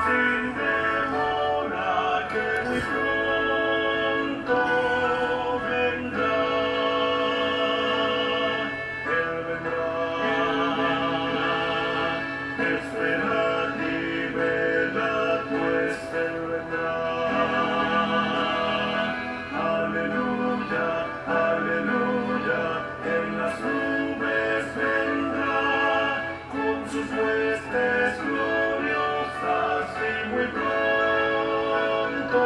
sin demora, que muy pronto vendrá. Él vendrá. Esperad y velad, pues Él vendrá. Aleluya, aleluya, en las nubes vendrá, con sus huestes gloriosas y muy pronto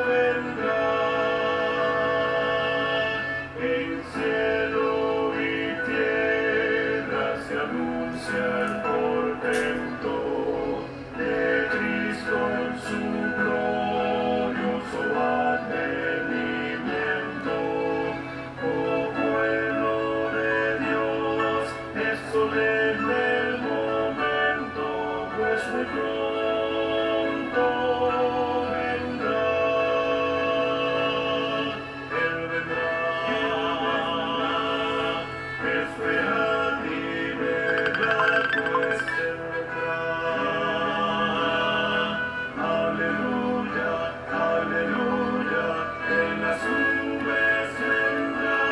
vendrá. En cielo y tierra se anuncia el portento de Cristo en su glorioso advenimiento. Oh pueblo de Dios, es solemne el momento, pues muy pronto vendrá. Él vendrá. Esperad y velad, pues Él vendrá. Aleluya, aleluya, en las nubes vendrá,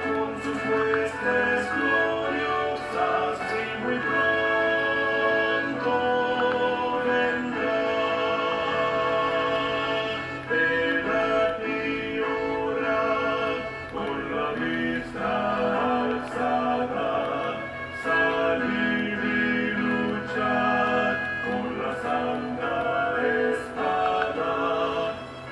con sus huestes gloriosas y muy pronto vendrá. Velad y orad con la vista alzada, salid y luchad con la santa espada.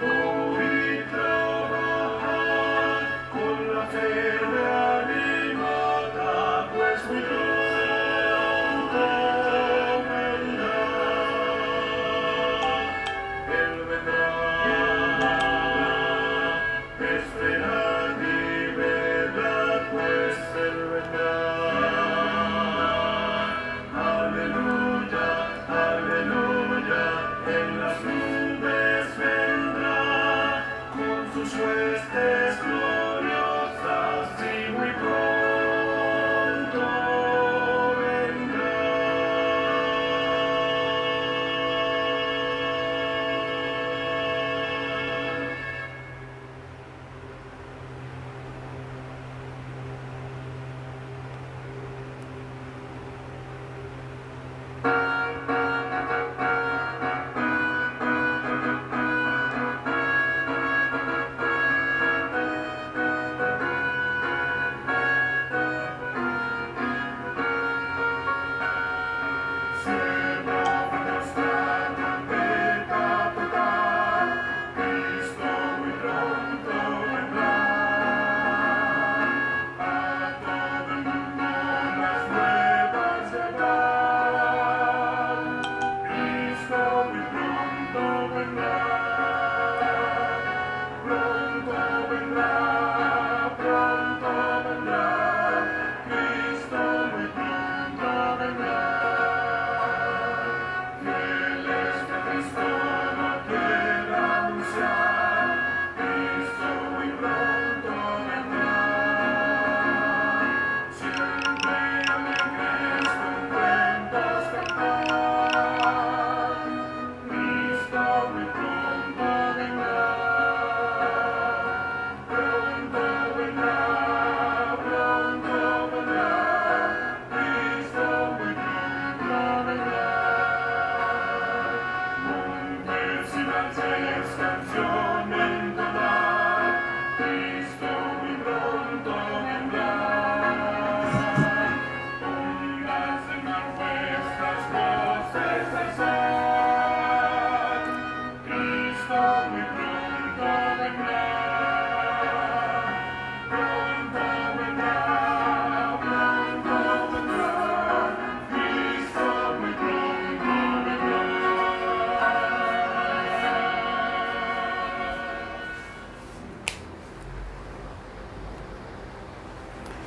Hoy trabajad con la fe reanimada, pues muy pronto vendrá. Él vendrá. Esperad y velad, pues Él vendrá. Aleluya, aleluya, en las nubes vendrá, con sus huestes gloriosas y muy pronto vendrá.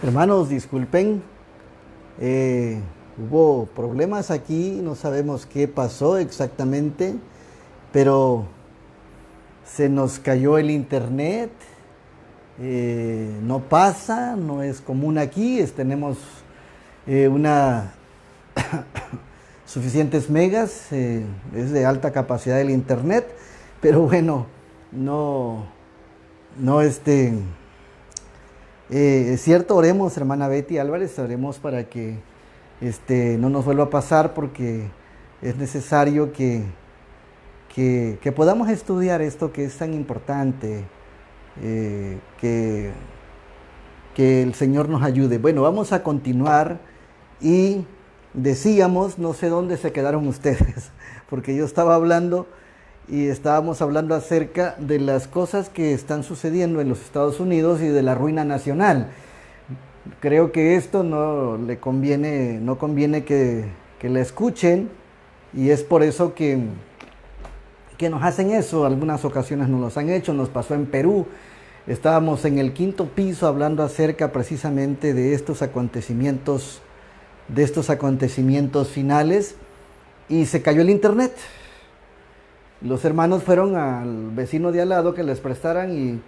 Hermanos, disculpen, hubo problemas aquí, no sabemos qué pasó exactamente, pero se nos cayó el internet, no pasa, no es común aquí, tenemos una suficientes megas, es de alta capacidad el internet, pero bueno, no, no es cierto, oremos, hermana Betty Álvarez, oremos para que no nos vuelva a pasar, porque es necesario que podamos estudiar esto que es tan importante, que el Señor nos ayude. Bueno, vamos a continuar y decíamos, no sé dónde se quedaron ustedes, porque yo estaba hablando y estábamos hablando acerca de las cosas que están sucediendo en los Estados Unidos y de la ruina nacional. Creo que esto no conviene que la escuchen, y es por eso que nos hacen eso. Algunas ocasiones nos los han hecho, nos pasó en Perú. Estábamos en el 5.º piso hablando acerca precisamente de estos acontecimientos finales, y se cayó el internet. Los hermanos fueron al vecino de al lado que les prestaran y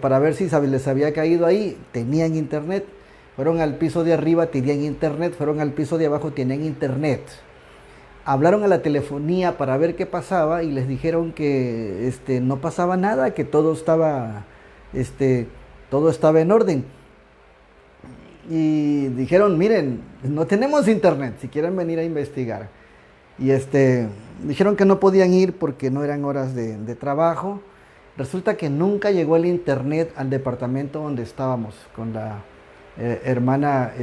para ver si les había caído ahí. Tenían internet. Fueron al piso de arriba, tenían internet. Fueron al piso de abajo, tenían internet. Hablaron a la telefonía para ver qué pasaba y les dijeron que no pasaba nada, que todo estaba en orden. Y dijeron, miren, no tenemos internet, si quieren venir a investigar. Y dijeron que no podían ir porque no eran horas de trabajo. Resulta que nunca llegó el internet al departamento donde estábamos con la hermana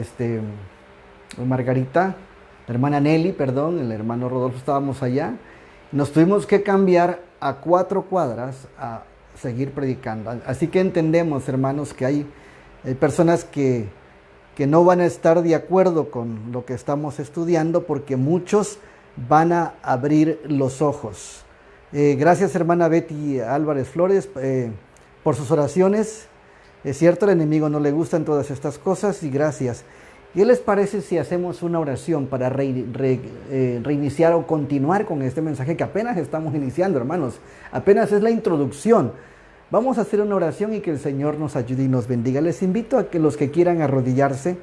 Margarita, la hermana Nelly, perdón, el hermano Rodolfo, estábamos allá. Nos tuvimos que cambiar a 4 cuadras a seguir predicando. Así que entendemos, hermanos, que hay personas que no van a estar de acuerdo con lo que estamos estudiando, porque muchos van a abrir los ojos. Gracias, hermana Betty Álvarez Flores, por sus oraciones. Es cierto, al enemigo no le gustan todas estas cosas, y gracias. ¿Qué les parece si hacemos una oración para reiniciar o continuar con este mensaje que apenas estamos iniciando, hermanos? Apenas es la introducción. Vamos a hacer una oración y que el Señor nos ayude y nos bendiga. Les invito a que los que quieran arrodillarse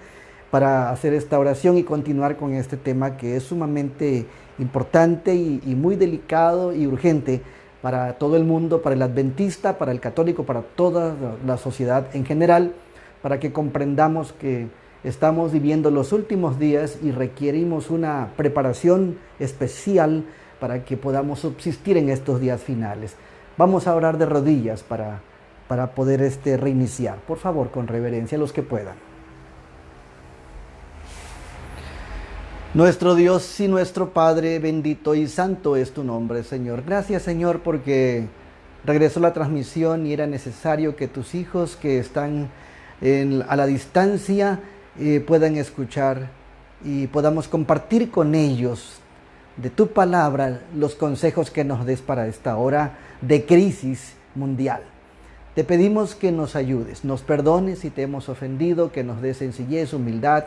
para hacer esta oración y continuar con este tema que es sumamente importante y muy delicado y urgente para todo el mundo, para el adventista, para el católico, para toda la sociedad en general, para que comprendamos que estamos viviendo los últimos días y requerimos una preparación especial para que podamos subsistir en estos días finales. Vamos a orar de rodillas para poder reiniciar. Por favor, con reverencia, los que puedan. Nuestro Dios y nuestro Padre, bendito y santo es tu nombre, Señor. Gracias, Señor, porque regresó la transmisión y era necesario que tus hijos que están a la distancia puedan escuchar y podamos compartir con ellos de tu palabra los consejos que nos des para esta hora de crisis mundial. Te pedimos que nos ayudes, nos perdones si te hemos ofendido, que nos des sencillez, humildad,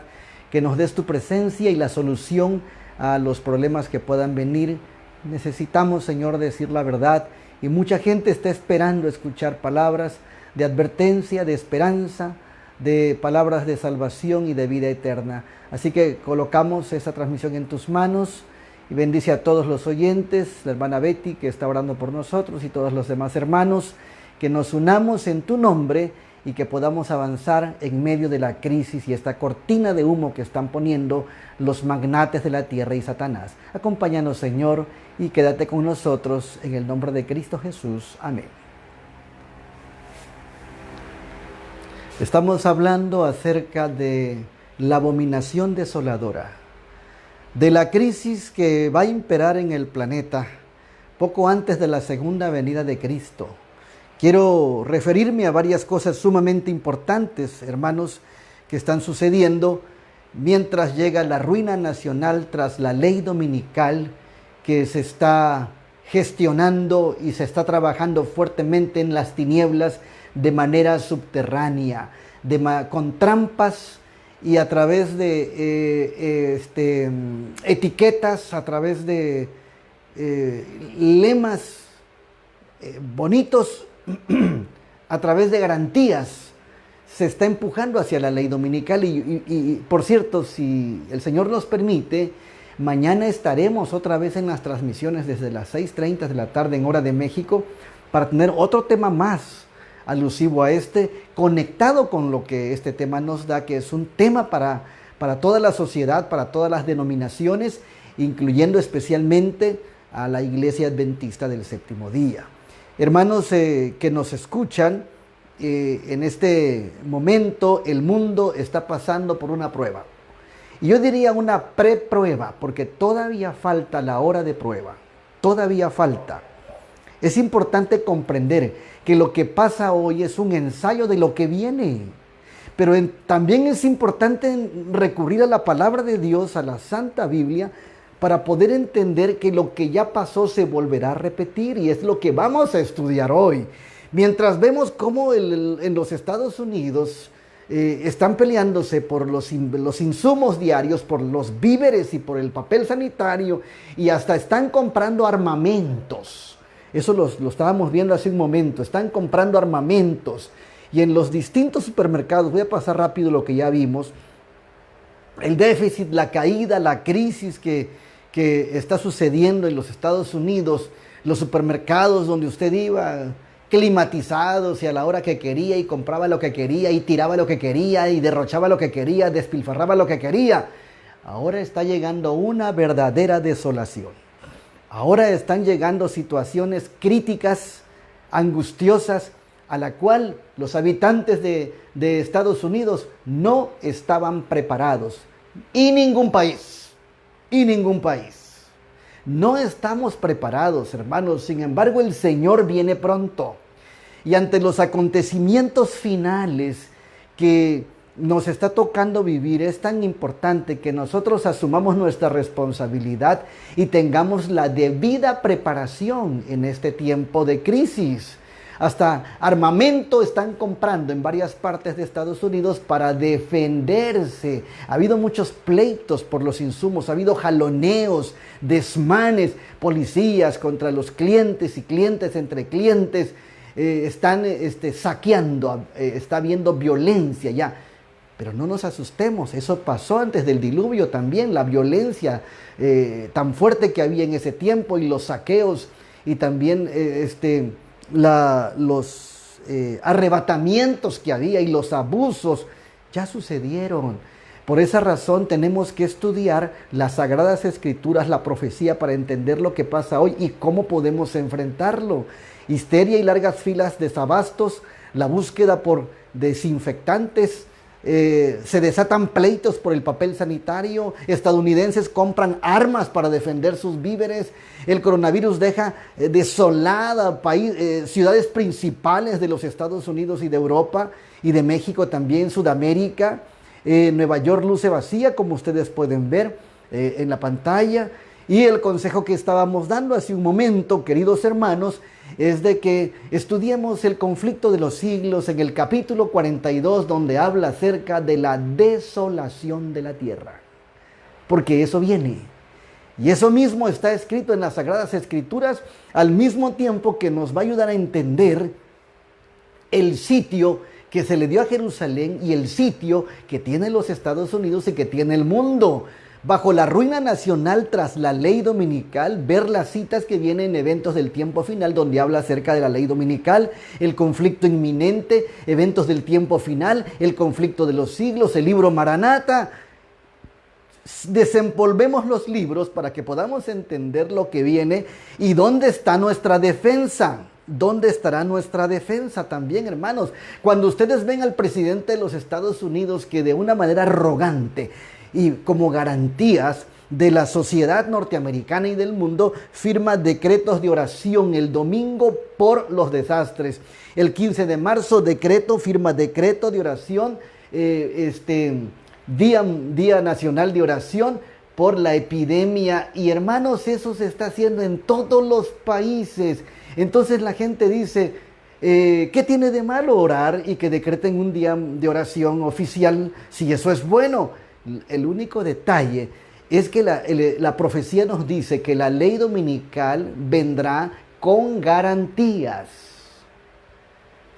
que nos des tu presencia y la solución a los problemas que puedan venir. Necesitamos, Señor, decir la verdad, y mucha gente está esperando escuchar palabras de advertencia, de esperanza, de palabras de salvación y de vida eterna. Así que colocamos esa transmisión en tus manos y bendice a todos los oyentes, la hermana Betty que está orando por nosotros y todos los demás hermanos, que nos unamos en tu nombre y que podamos avanzar en medio de la crisis y esta cortina de humo que están poniendo los magnates de la tierra y Satanás. Acompáñanos, Señor, y quédate con nosotros en el nombre de Cristo Jesús. Amén. Estamos hablando acerca de la abominación desoladora, de la crisis que va a imperar en el planeta poco antes de la segunda venida de Cristo. Quiero referirme a varias cosas sumamente importantes, hermanos, que están sucediendo mientras llega la ruina nacional tras la ley dominical que se está gestionando y se está trabajando fuertemente en las tinieblas de manera subterránea, con trampas y a través de etiquetas, a través de lemas bonitos, a través de garantías, se está empujando hacia la ley dominical y por cierto, si el Señor nos permite, Mañana estaremos otra vez en las transmisiones desde las 6:30 de la tarde en hora de México para tener otro tema más alusivo a este, conectado con lo que este tema nos da, que es un tema para toda la sociedad, para todas las denominaciones, incluyendo especialmente a la Iglesia Adventista del Séptimo Día. Hermanos que nos escuchan, en este momento el mundo está pasando por una prueba. Y yo diría una preprueba, porque todavía falta la hora de prueba. Todavía falta. Es importante comprender que lo que pasa hoy es un ensayo de lo que viene. Pero también es importante recurrir a la palabra de Dios, a la Santa Biblia, para poder entender que lo que ya pasó se volverá a repetir. Y es lo que vamos a estudiar hoy. Mientras vemos cómo en los Estados Unidos están peleándose por los insumos diarios, por los víveres y por el papel sanitario, y hasta están comprando armamentos. Eso lo estábamos viendo hace un momento. Están comprando armamentos. Y en los distintos supermercados, voy a pasar rápido lo que ya vimos, el déficit, la caída, la crisis que está sucediendo en los Estados Unidos, los supermercados donde usted iba climatizados y a la hora que quería y compraba lo que quería y tiraba lo que quería y derrochaba lo que quería, despilfarraba lo que quería. Ahora está llegando una verdadera desolación. Ahora están llegando situaciones críticas, angustiosas, a la cual los habitantes de Estados Unidos no estaban preparados. Y ningún país. No estamos preparados, hermanos. Sin embargo, el Señor viene pronto. Y ante los acontecimientos finales que nos está tocando vivir, es tan importante que nosotros asumamos nuestra responsabilidad y tengamos la debida preparación en este tiempo de crisis. Hasta armamento están comprando en varias partes de Estados Unidos para defenderse. Ha habido muchos pleitos por los insumos, ha habido jaloneos, desmanes, policías contra los clientes y clientes entre clientes. Están saqueando, está habiendo violencia ya. Pero no nos asustemos, eso pasó antes del diluvio también, la violencia tan fuerte que había en ese tiempo y los saqueos y también los arrebatamientos que había y los abusos ya sucedieron. Por esa razón tenemos que estudiar las Sagradas Escrituras, la profecía, para entender lo que pasa hoy y cómo podemos enfrentarlo. Histeria y largas filas de desabastos, la búsqueda por desinfectantes, se desatan pleitos por el papel sanitario, estadounidenses compran armas para defender sus víveres, el coronavirus deja desolada ciudades principales de los Estados Unidos y de Europa y de México también, Sudamérica. Nueva York luce vacía, como ustedes pueden ver en la pantalla. Y el consejo que estábamos dando hace un momento, queridos hermanos, es de que estudiemos el conflicto de los siglos en el capítulo 42, donde habla acerca de la desolación de la tierra. Porque eso viene. Y eso mismo está escrito en las Sagradas Escrituras, al mismo tiempo que nos va a ayudar a entender el sitio que se le dio a Jerusalén y el sitio que tiene los Estados Unidos y que tiene el mundo. Bajo la ruina nacional tras la ley dominical, ver las citas que vienen en eventos del tiempo final, donde habla acerca de la ley dominical, el conflicto inminente, eventos del tiempo final, el conflicto de los siglos, el libro Maranata. Desempolvemos los libros para que podamos entender lo que viene y dónde está nuestra defensa. ¿Dónde estará nuestra defensa también, hermanos? Cuando ustedes ven al presidente de los Estados Unidos que de una manera arrogante y como garantías de la sociedad norteamericana y del mundo firma decretos de oración el domingo por los desastres. El 15 de marzo firma decreto de oración, Día Nacional de Oración por la epidemia. Y hermanos, eso se está haciendo en todos los países. Entonces la gente dice, ¿qué tiene de malo orar y que decreten un día de oración oficial si eso es bueno? El único detalle es que la profecía nos dice que la ley dominical vendrá con garantías.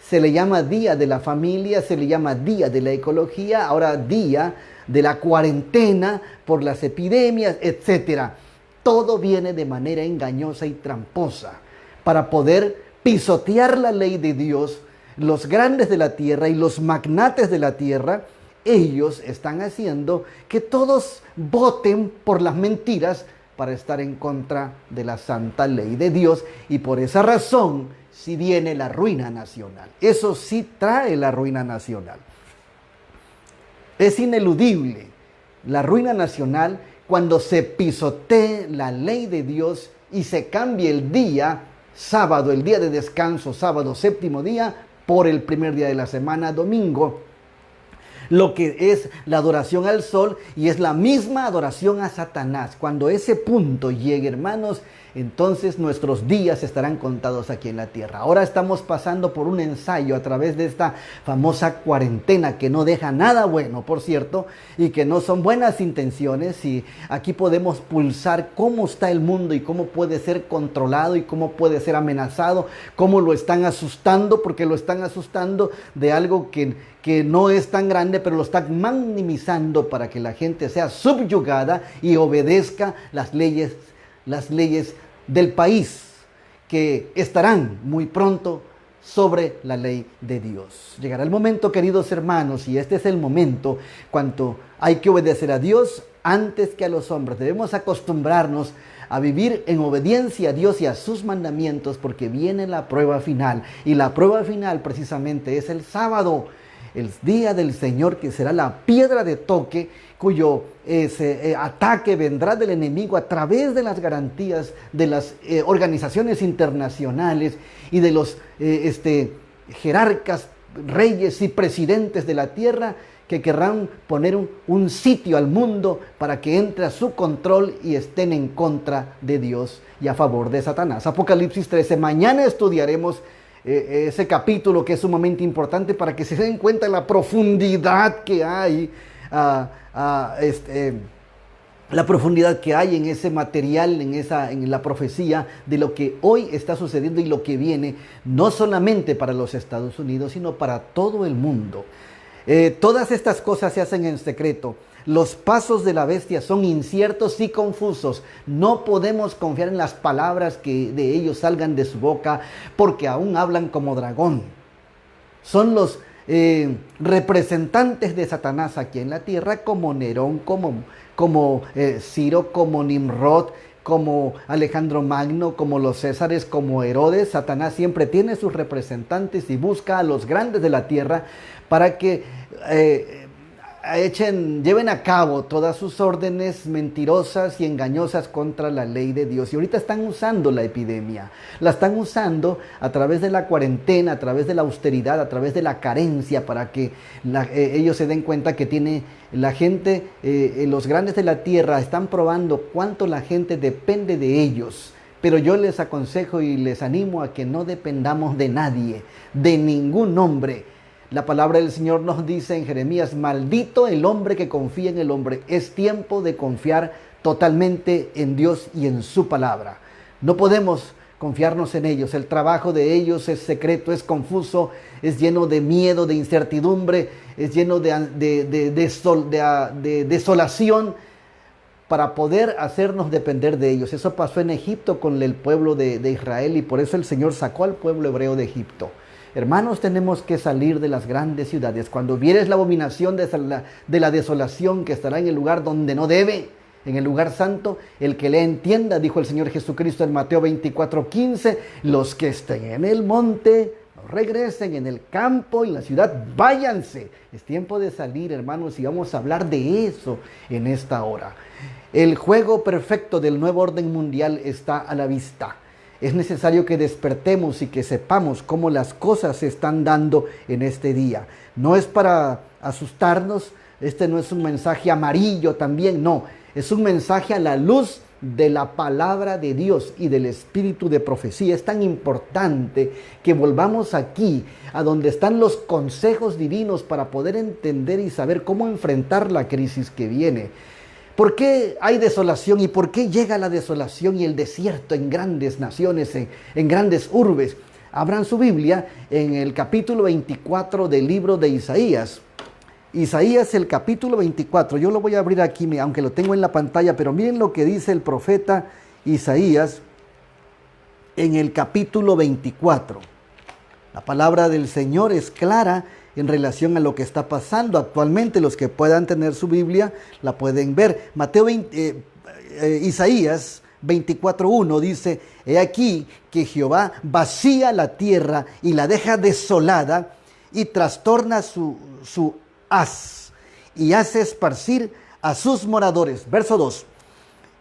Se le llama Día de la Familia, se le llama Día de la Ecología, ahora Día de la cuarentena, por las epidemias, etcétera. Todo viene de manera engañosa y tramposa para poder pisotear la ley de Dios. Los grandes de la tierra y los magnates de la tierra, ellos están haciendo que todos voten por las mentiras para estar en contra de la santa ley de Dios, y por esa razón sí viene la ruina nacional. Eso sí trae la ruina nacional. Es ineludible la ruina nacional cuando se pisotee la ley de Dios y se cambie el día sábado, el día de descanso, sábado, séptimo día, por el primer día de la semana, domingo. Lo que es la adoración al sol, y es la misma adoración a Satanás. Cuando ese punto llegue, hermanos, entonces nuestros días estarán contados aquí en la tierra. Ahora estamos pasando por un ensayo a través de esta famosa cuarentena que no deja nada bueno, por cierto, y que no son buenas intenciones. Y aquí podemos pulsar cómo está el mundo y cómo puede ser controlado y cómo puede ser amenazado, cómo lo están asustando, porque lo están asustando de algo que no es tan grande, pero lo están minimizando para que la gente sea subyugada y obedezca las leyes del país, que estarán muy pronto sobre la ley de Dios. Llegará el momento, queridos hermanos, y este es el momento cuando hay que obedecer a Dios antes que a los hombres. Debemos acostumbrarnos a vivir en obediencia a Dios y a sus mandamientos, porque viene la prueba final, y la prueba final precisamente es el sábado, el día del Señor, que será la piedra de toque, cuyo ataque vendrá del enemigo a través de las garantías de las organizaciones internacionales y de los jerarcas, reyes y presidentes de la tierra, que querrán poner un sitio al mundo para que entre a su control y estén en contra de Dios y a favor de Satanás. Apocalipsis 13. Mañana estudiaremos ese capítulo, que es sumamente importante para que se den cuenta de la profundidad que hay, la profundidad que hay en ese material, en la profecía de lo que hoy está sucediendo y lo que viene, no solamente para los Estados Unidos, sino para todo el mundo. Todas estas cosas se hacen en secreto. Los pasos de la bestia son inciertos y confusos. No podemos confiar en las palabras que de ellos salgan de su boca, porque aún hablan como dragón. Son los representantes de Satanás aquí en la tierra, como Nerón, como Ciro, como Nimrod, como Alejandro Magno, como los Césares, como Herodes. Satanás siempre tiene sus representantes y busca a los grandes de la tierra para que lleven a cabo todas sus órdenes mentirosas y engañosas contra la ley de Dios. Y ahorita están usando la epidemia, la están usando a través de la cuarentena, a través de la austeridad, a través de la carencia, para que ellos se den cuenta que tiene la gente, los grandes de la tierra están probando cuánto la gente depende de ellos. Pero yo les aconsejo y les animo a que no dependamos de nadie, de ningún hombre. La palabra del Señor nos dice en Jeremías: maldito el hombre que confía en el hombre. Es tiempo de confiar totalmente en Dios y en su palabra. No podemos confiarnos en ellos. El trabajo de ellos es secreto, es confuso, es lleno de miedo, de incertidumbre, es lleno de desolación, para poder hacernos depender de ellos. Eso pasó en Egipto con el pueblo de Israel, y por eso el Señor sacó al pueblo hebreo de Egipto. Hermanos, tenemos que salir de las grandes ciudades. Cuando vieres la abominación de la desolación que estará en el lugar donde no debe, en el lugar santo, el que le entienda, dijo el Señor Jesucristo en Mateo 24:15, los que estén en el monte, regresen, en el campo y en la ciudad, váyanse. Es tiempo de salir, hermanos, y vamos a hablar de eso en esta hora. El juego perfecto del nuevo orden mundial está a la vista. Es necesario que despertemos y que sepamos cómo las cosas se están dando en este día. No es para asustarnos, este no es un mensaje amarillo también, no. Es un mensaje a la luz de la palabra de Dios y del espíritu de profecía. Es tan importante que volvamos aquí, a donde están los consejos divinos, para poder entender y saber cómo enfrentar la crisis que viene. ¿Por qué hay desolación y por qué llega la desolación y el desierto en grandes naciones, en grandes urbes? Abran su Biblia en el capítulo 24 del libro de Isaías. Isaías, el capítulo 24. Yo lo voy a abrir aquí, aunque lo tengo en la pantalla, pero miren lo que dice el profeta Isaías en el capítulo 24. La palabra del Señor es clara en relación a lo que está pasando actualmente. Los que puedan tener su Biblia la pueden ver. Isaías 24:1 dice: He aquí que Jehová vacía la tierra y la deja desolada, y trastorna su haz, y hace esparcir a sus moradores. Verso 2.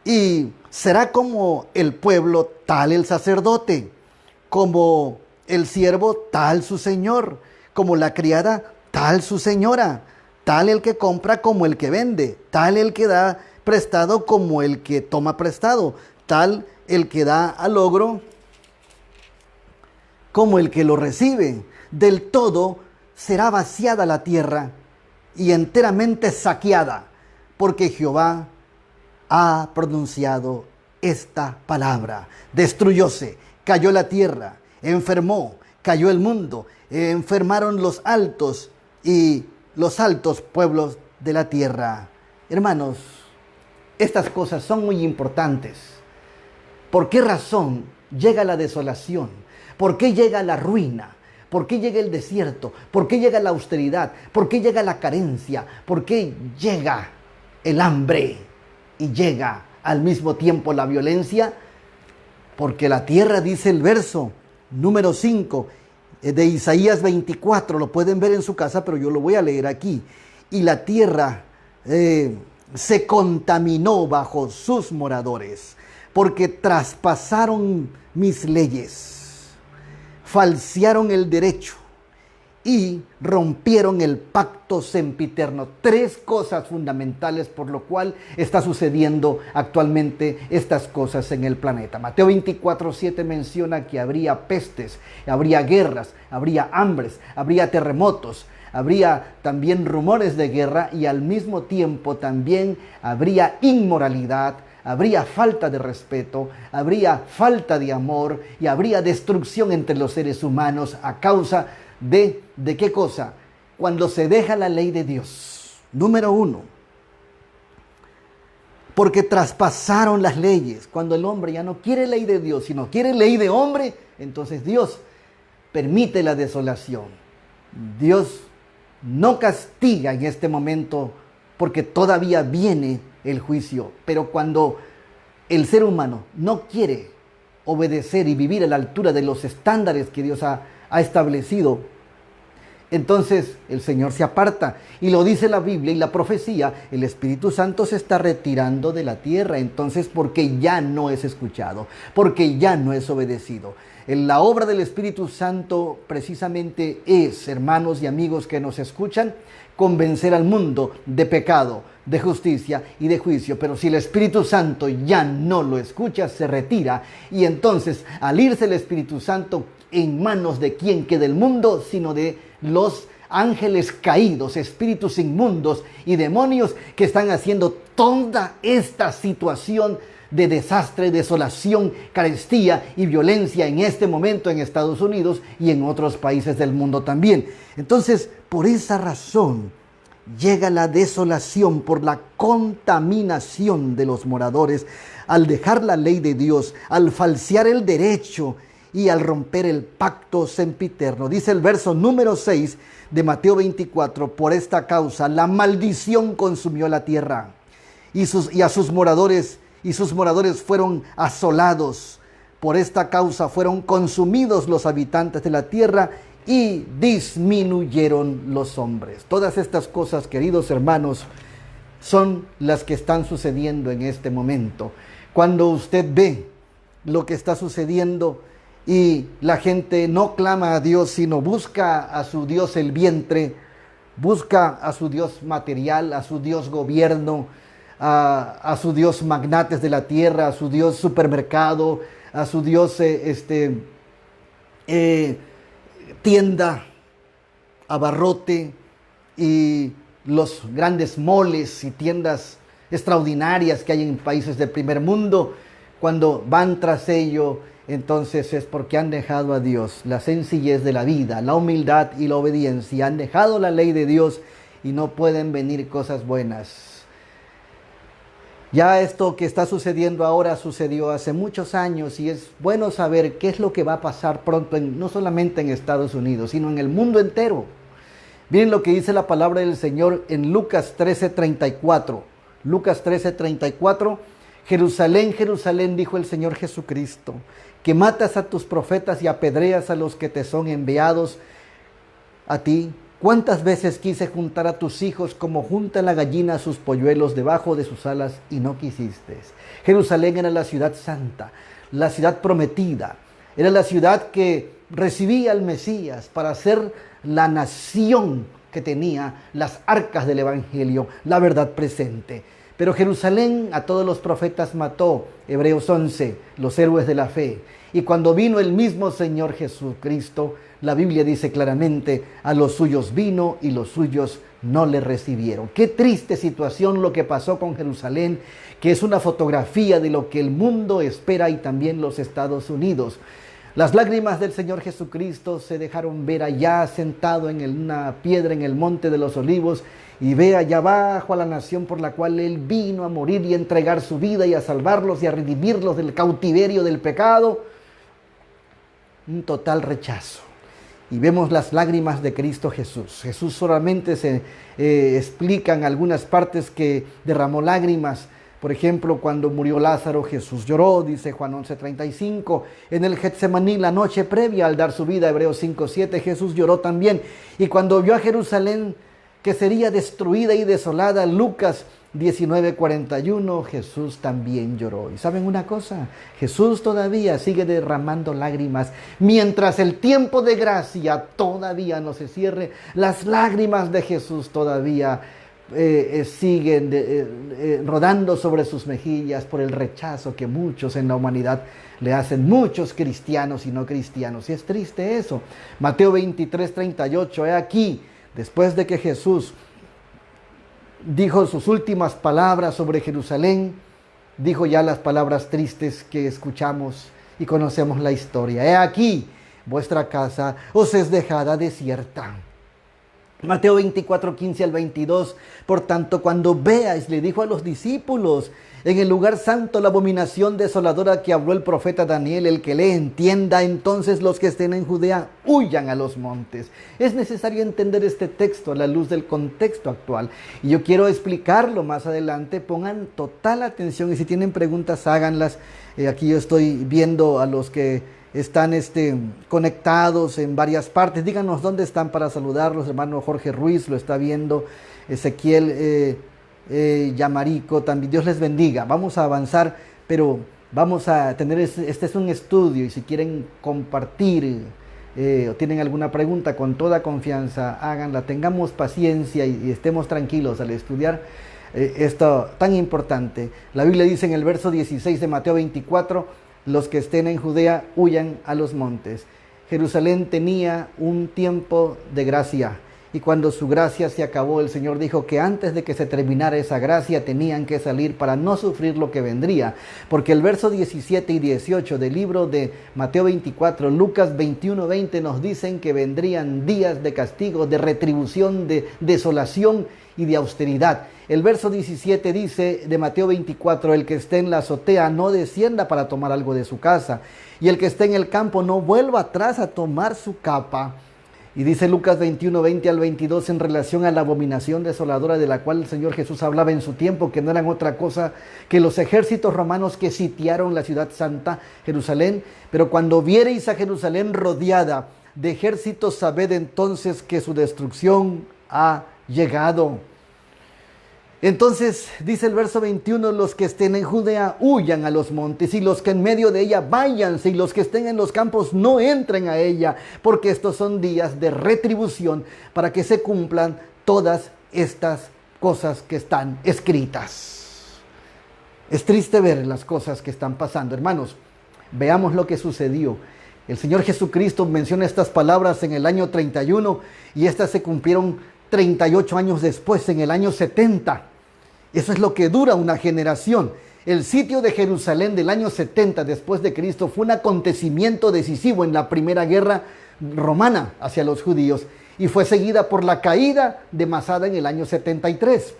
Y será como el pueblo, tal el sacerdote, como el siervo, tal su señor, como la criada, tal su señora, tal el que compra como el que vende, tal el que da prestado como el que toma prestado, tal el que da al logro como el que lo recibe. Del todo será vaciada la tierra y enteramente saqueada, porque Jehová ha pronunciado esta palabra. Destruyóse, cayó la tierra, enfermó, cayó el mundo, enfermaron los altos y los altos pueblos de la tierra. Hermanos, estas cosas son muy importantes. ¿Por qué razón llega la desolación? ¿Por qué llega la ruina? ¿Por qué llega el desierto? ¿Por qué llega la austeridad? ¿Por qué llega la carencia? ¿Por qué llega el hambre? Y llega al mismo tiempo la violencia. Porque la tierra, dice el verso número 5 de Isaías 24, lo pueden ver en su casa, pero yo lo voy a leer aquí. Y la tierra se contaminó bajo sus moradores, porque traspasaron mis leyes, falsearon el derecho y rompieron el pacto sempiterno. Tres cosas fundamentales por lo cual está sucediendo actualmente estas cosas en el planeta. Mateo 24:7 menciona que habría pestes, habría guerras, habría hambres, habría terremotos, habría también rumores de guerra, y al mismo tiempo también habría inmoralidad, habría falta de respeto, habría falta de amor y habría destrucción entre los seres humanos a causa ¿de qué cosa? Cuando se deja la ley de Dios. Número 1, porque traspasaron las leyes. Cuando el hombre ya no quiere ley de Dios, sino quiere ley de hombre, entonces Dios permite la desolación. Dios no castiga en este momento porque todavía viene el juicio. Pero cuando el ser humano no quiere obedecer y vivir a la altura de los estándares que Dios ha establecido, entonces el Señor se aparta. Y lo dice la Biblia y la profecía: el Espíritu Santo se está retirando de la tierra. Entonces, porque ya no es escuchado, porque ya no es obedecido. La obra del Espíritu Santo precisamente es, hermanos y amigos que nos escuchan, convencer al mundo de pecado, de justicia y de juicio. Pero si el Espíritu Santo ya no lo escucha, se retira. Y entonces, al irse el Espíritu Santo, ¿en manos de quién queda el mundo? Sino de los ángeles caídos, espíritus inmundos y demonios que están haciendo toda esta situación de desastre, desolación, carestía y violencia en este momento en Estados Unidos y en otros países del mundo también. Entonces, por esa razón llega la desolación por la contaminación de los moradores al dejar la ley de Dios, al falsear el derecho y al romper el pacto sempiterno. Dice el verso número 6 de Mateo 24: por esta causa la maldición consumió la tierra y sus moradores fueron asolados. Por esta causa fueron consumidos los habitantes de la tierra y disminuyeron los hombres. Todas estas cosas, queridos hermanos, son las que están sucediendo en este momento. Cuando usted ve lo que está sucediendo y la gente no clama a Dios, sino busca a su Dios el vientre, busca a su Dios material, a su Dios gobierno, a su Dios magnates de la tierra, a su Dios supermercado, a su Dios tienda, abarrote y los grandes moles y tiendas extraordinarias que hay en países del primer mundo. Cuando van tras ello, entonces es porque han dejado a Dios, la sencillez de la vida, la humildad y la obediencia. Han dejado la ley de Dios y no pueden venir cosas buenas. Ya esto que está sucediendo ahora sucedió hace muchos años y es bueno saber qué es lo que va a pasar pronto, no solamente en Estados Unidos, sino en el mundo entero. Miren lo que dice la palabra del Señor en Lucas 13:34. Lucas 13:34. Jerusalén, Jerusalén, dijo el Señor Jesucristo, que matas a tus profetas y apedreas a los que te son enviados a ti. ¿Cuántas veces quise juntar a tus hijos como junta la gallina a sus polluelos debajo de sus alas y no quisiste? Jerusalén era la ciudad santa, la ciudad prometida. Era la ciudad que recibía al Mesías para ser la nación que tenía las arcas del Evangelio, la verdad presente. Pero Jerusalén a todos los profetas mató, Hebreos 11, los héroes de la fe. Y cuando vino el mismo Señor Jesucristo, la Biblia dice claramente, a los suyos vino y los suyos no le recibieron. Qué triste situación lo que pasó con Jerusalén, que es una fotografía de lo que el mundo espera y también los Estados Unidos. Las lágrimas del Señor Jesucristo se dejaron ver allá sentado en una piedra en el Monte de los Olivos y ve allá abajo a la nación por la cual Él vino a morir y a entregar su vida y a salvarlos y a redimirlos del cautiverio del pecado. Un total rechazo. Y vemos las lágrimas de Cristo Jesús. Jesús solamente se explican algunas partes que derramó lágrimas. Por ejemplo, cuando murió Lázaro, Jesús lloró, dice Juan 11:35. En el Getsemaní, la noche previa al dar su vida, Hebreos 5:7, Jesús lloró también. Y cuando vio a Jerusalén que sería destruida y desolada, Lucas 19:41, Jesús también lloró. ¿Y saben una cosa? Jesús todavía sigue derramando lágrimas. Mientras el tiempo de gracia todavía no se cierre, las lágrimas de Jesús todavía siguen rodando sobre sus mejillas por el rechazo que muchos en la humanidad le hacen, muchos cristianos y no cristianos. Y es triste eso. Mateo 23:38, he aquí, después de que Jesús dijo sus últimas palabras sobre Jerusalén, dijo ya las palabras tristes que escuchamos y conocemos la historia. He aquí, vuestra casa os es dejada desierta. Mateo 24:15 al 22, por tanto, cuando veáis, le dijo a los discípulos, en el lugar santo la abominación desoladora que habló el profeta Daniel, el que le entienda, entonces los que estén en Judea huyan a los montes. Es necesario entender este texto a la luz del contexto actual. Y yo quiero explicarlo más adelante. Pongan total atención y si tienen preguntas háganlas. Aquí yo estoy viendo a los que están conectados en varias partes. Díganos dónde están para saludarlos. Hermano Jorge Ruiz lo está viendo. Ezequiel Yamarico también. Dios les bendiga. Vamos a avanzar, pero vamos a tener, este es un estudio y si quieren compartir o tienen alguna pregunta, con toda confianza háganla. Tengamos paciencia y estemos tranquilos al estudiar esto tan importante. La Biblia dice en el verso 16 de Mateo 24, los que estén en Judea huyan a los montes. Jerusalén tenía un tiempo de gracia. Y cuando su gracia se acabó, el Señor dijo que antes de que se terminara esa gracia tenían que salir para no sufrir lo que vendría. Porque el verso 17 y 18 del libro de Mateo 24, Lucas 21:20 nos dicen que vendrían días de castigo, de retribución, de desolación y de austeridad. El verso 17 dice de Mateo 24, el que esté en la azotea no descienda para tomar algo de su casa, y el que esté en el campo no vuelva atrás a tomar su capa. Y dice Lucas 21:20 al 22 en relación a la abominación desoladora de la cual el Señor Jesús hablaba en su tiempo, que no eran otra cosa que los ejércitos romanos que sitiaron la ciudad santa, Jerusalén. Pero cuando viereis a Jerusalén rodeada de ejércitos, sabed entonces que su destrucción ha llegado. Entonces, dice el verso 21, los que estén en Judea huyan a los montes, y los que en medio de ella váyanse, y los que estén en los campos no entren a ella, porque estos son días de retribución para que se cumplan todas estas cosas que están escritas. Es triste ver las cosas que están pasando. Hermanos, veamos lo que sucedió. El Señor Jesucristo menciona estas palabras en el año 31 y estas se cumplieron 38 años después, en el año 70. Eso es lo que dura una generación. El sitio de Jerusalén del año 70 después de Cristo fue un acontecimiento decisivo en la primera guerra romana hacia los judíos. y fue seguida por la caída de Masada en el año 73.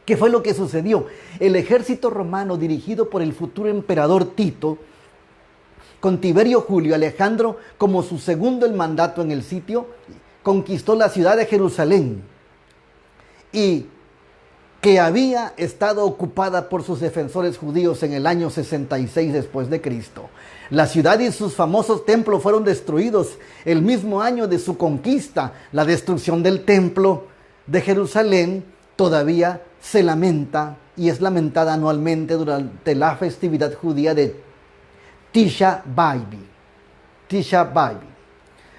¿Qué fue lo que sucedió? El ejército romano dirigido por el futuro emperador Tito, con Tiberio Julio Alejandro como su segundo en mandato en el sitio, conquistó la ciudad de Jerusalén y que había estado ocupada por sus defensores judíos en el año 66 después de Cristo. La ciudad y sus famosos templos fueron destruidos el mismo año de su conquista. La destrucción del templo de Jerusalén todavía se lamenta y es lamentada anualmente durante la festividad judía de Tisha B'Av. Tisha B'Av.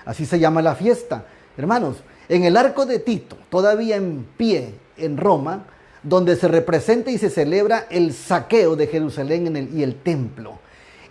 Así se llama la fiesta. Hermanos, en el arco de Tito, todavía en pie en Roma, donde se representa y se celebra el saqueo de Jerusalén y el templo.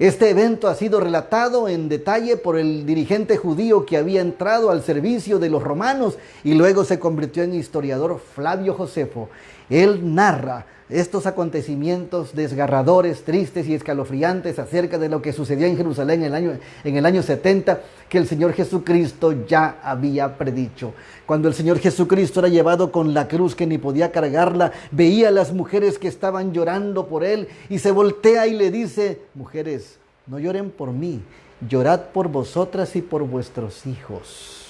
Este evento ha sido relatado en detalle por el dirigente judío que había entrado al servicio de los romanos y luego se convirtió en historiador, Flavio Josefo. Él narra estos acontecimientos desgarradores, tristes y escalofriantes acerca de lo que sucedió en Jerusalén en el año 70, que el Señor Jesucristo ya había predicho. Cuando el Señor Jesucristo era llevado con la cruz que ni podía cargarla, veía a las mujeres que estaban llorando por él y se voltea y le dice: mujeres, no lloren por mí, llorad por vosotras y por vuestros hijos.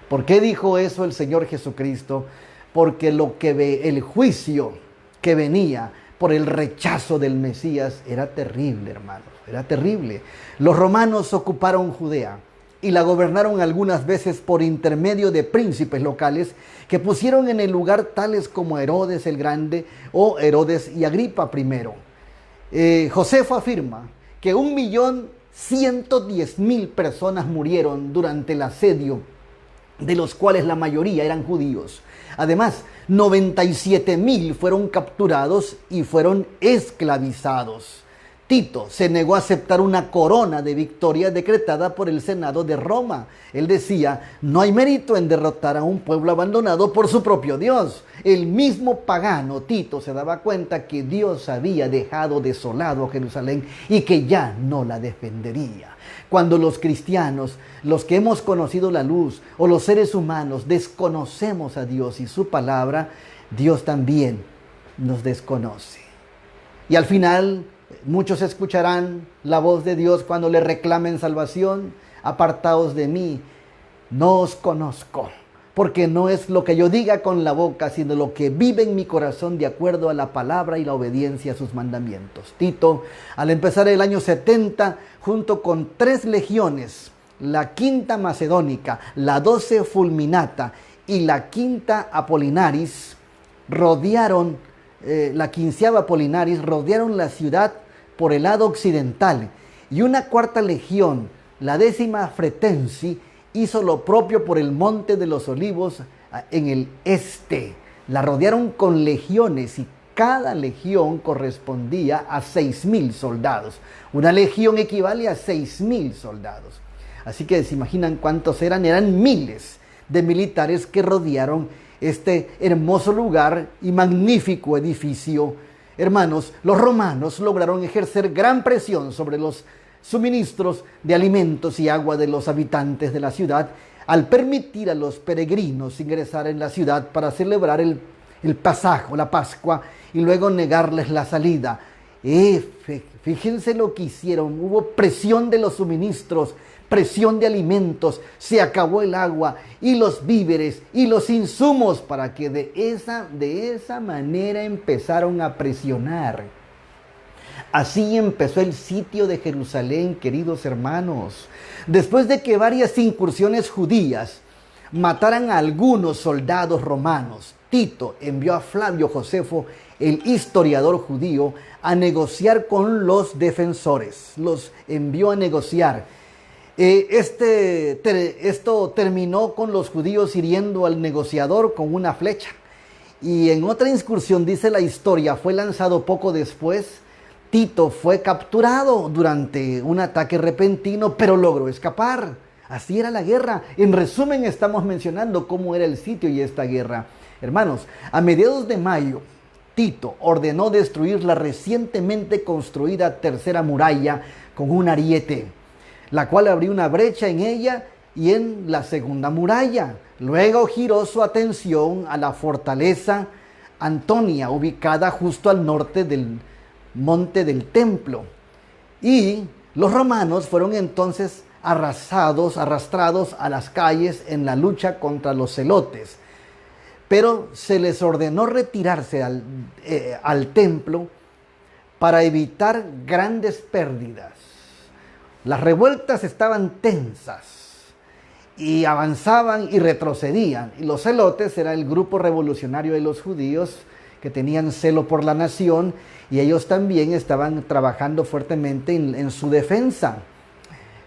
¿Por qué dijo eso el Señor Jesucristo? Porque el juicio que venía por el rechazo del Mesías era terrible, hermanos, era terrible. Los romanos ocuparon Judea y la gobernaron algunas veces por intermedio de príncipes locales que pusieron en el lugar tales como Herodes el Grande o Herodes y Agripa I. Josefo afirma que 1.110.000 personas murieron durante el asedio, de los cuales la mayoría eran judíos. Además, 97.000 fueron capturados y fueron esclavizados. Tito se negó a aceptar una corona de victoria decretada por el Senado de Roma. Él decía: no hay mérito en derrotar a un pueblo abandonado por su propio Dios. El mismo pagano Tito se daba cuenta que Dios había dejado desolado a Jerusalén y que ya no la defendería. Cuando los cristianos, los que hemos conocido la luz, o los seres humanos desconocemos a Dios y su palabra, Dios también nos desconoce. Y al final muchos escucharán la voz de Dios cuando le reclamen salvación: apartaos de mí, no os conozco, porque no es lo que yo diga con la boca, sino lo que vive en mi corazón de acuerdo a la palabra y la obediencia a sus mandamientos. Tito, al empezar el año 70, junto con 3 legiones, la 5ª Macedónica, la 12 Fulminata y la 5ª Apolinaris, rodearon la 15ª Apolinaris, rodearon la ciudad por el lado occidental, y una 4ª legión, la 10ª Fretensi, hizo lo propio por el Monte de los Olivos en el este. La rodearon con legiones y cada legión correspondía a 6.000 soldados. Una legión equivale a 6.000 soldados. Así que se imaginan cuántos eran miles de militares que rodearon este hermoso lugar y magnífico edificio. Hermanos, los romanos lograron ejercer gran presión sobre los suministros de alimentos y agua de los habitantes de la ciudad al permitir a los peregrinos ingresar en la ciudad para celebrar el pasaje, la Pascua, y luego negarles la salida. Fíjense lo que hicieron: hubo presión de los suministros, presión de alimentos, se acabó el agua y los víveres y los insumos, para que de esa manera empezaron a presionar. Así empezó el sitio de Jerusalén, queridos hermanos. Después de que varias incursiones judías mataran a algunos soldados romanos, Tito envió a Flavio Josefo, el historiador judío, a negociar con los defensores. Los envió a negociar. Esto terminó con los judíos hiriendo al negociador con una flecha. Y en otra incursión, dice la historia, fue lanzado poco después. Tito fue capturado durante un ataque repentino, pero logró escapar. Así era la guerra. En resumen, estamos mencionando cómo era el sitio y esta guerra. Hermanos, a mediados de mayo, Tito ordenó destruir la recientemente construida tercera muralla con un ariete, la cual abrió una brecha en ella y en la segunda muralla. Luego giró su atención a la fortaleza Antonia, ubicada justo al norte del monte del templo. Y los romanos fueron entonces arrastrados a las calles en la lucha contra los celotes. Pero se les ordenó retirarse al templo para evitar grandes pérdidas. Las revueltas estaban tensas y avanzaban y retrocedían. Y los celotes era el grupo revolucionario de los judíos que tenían celo por la nación, y ellos también estaban trabajando fuertemente en su defensa.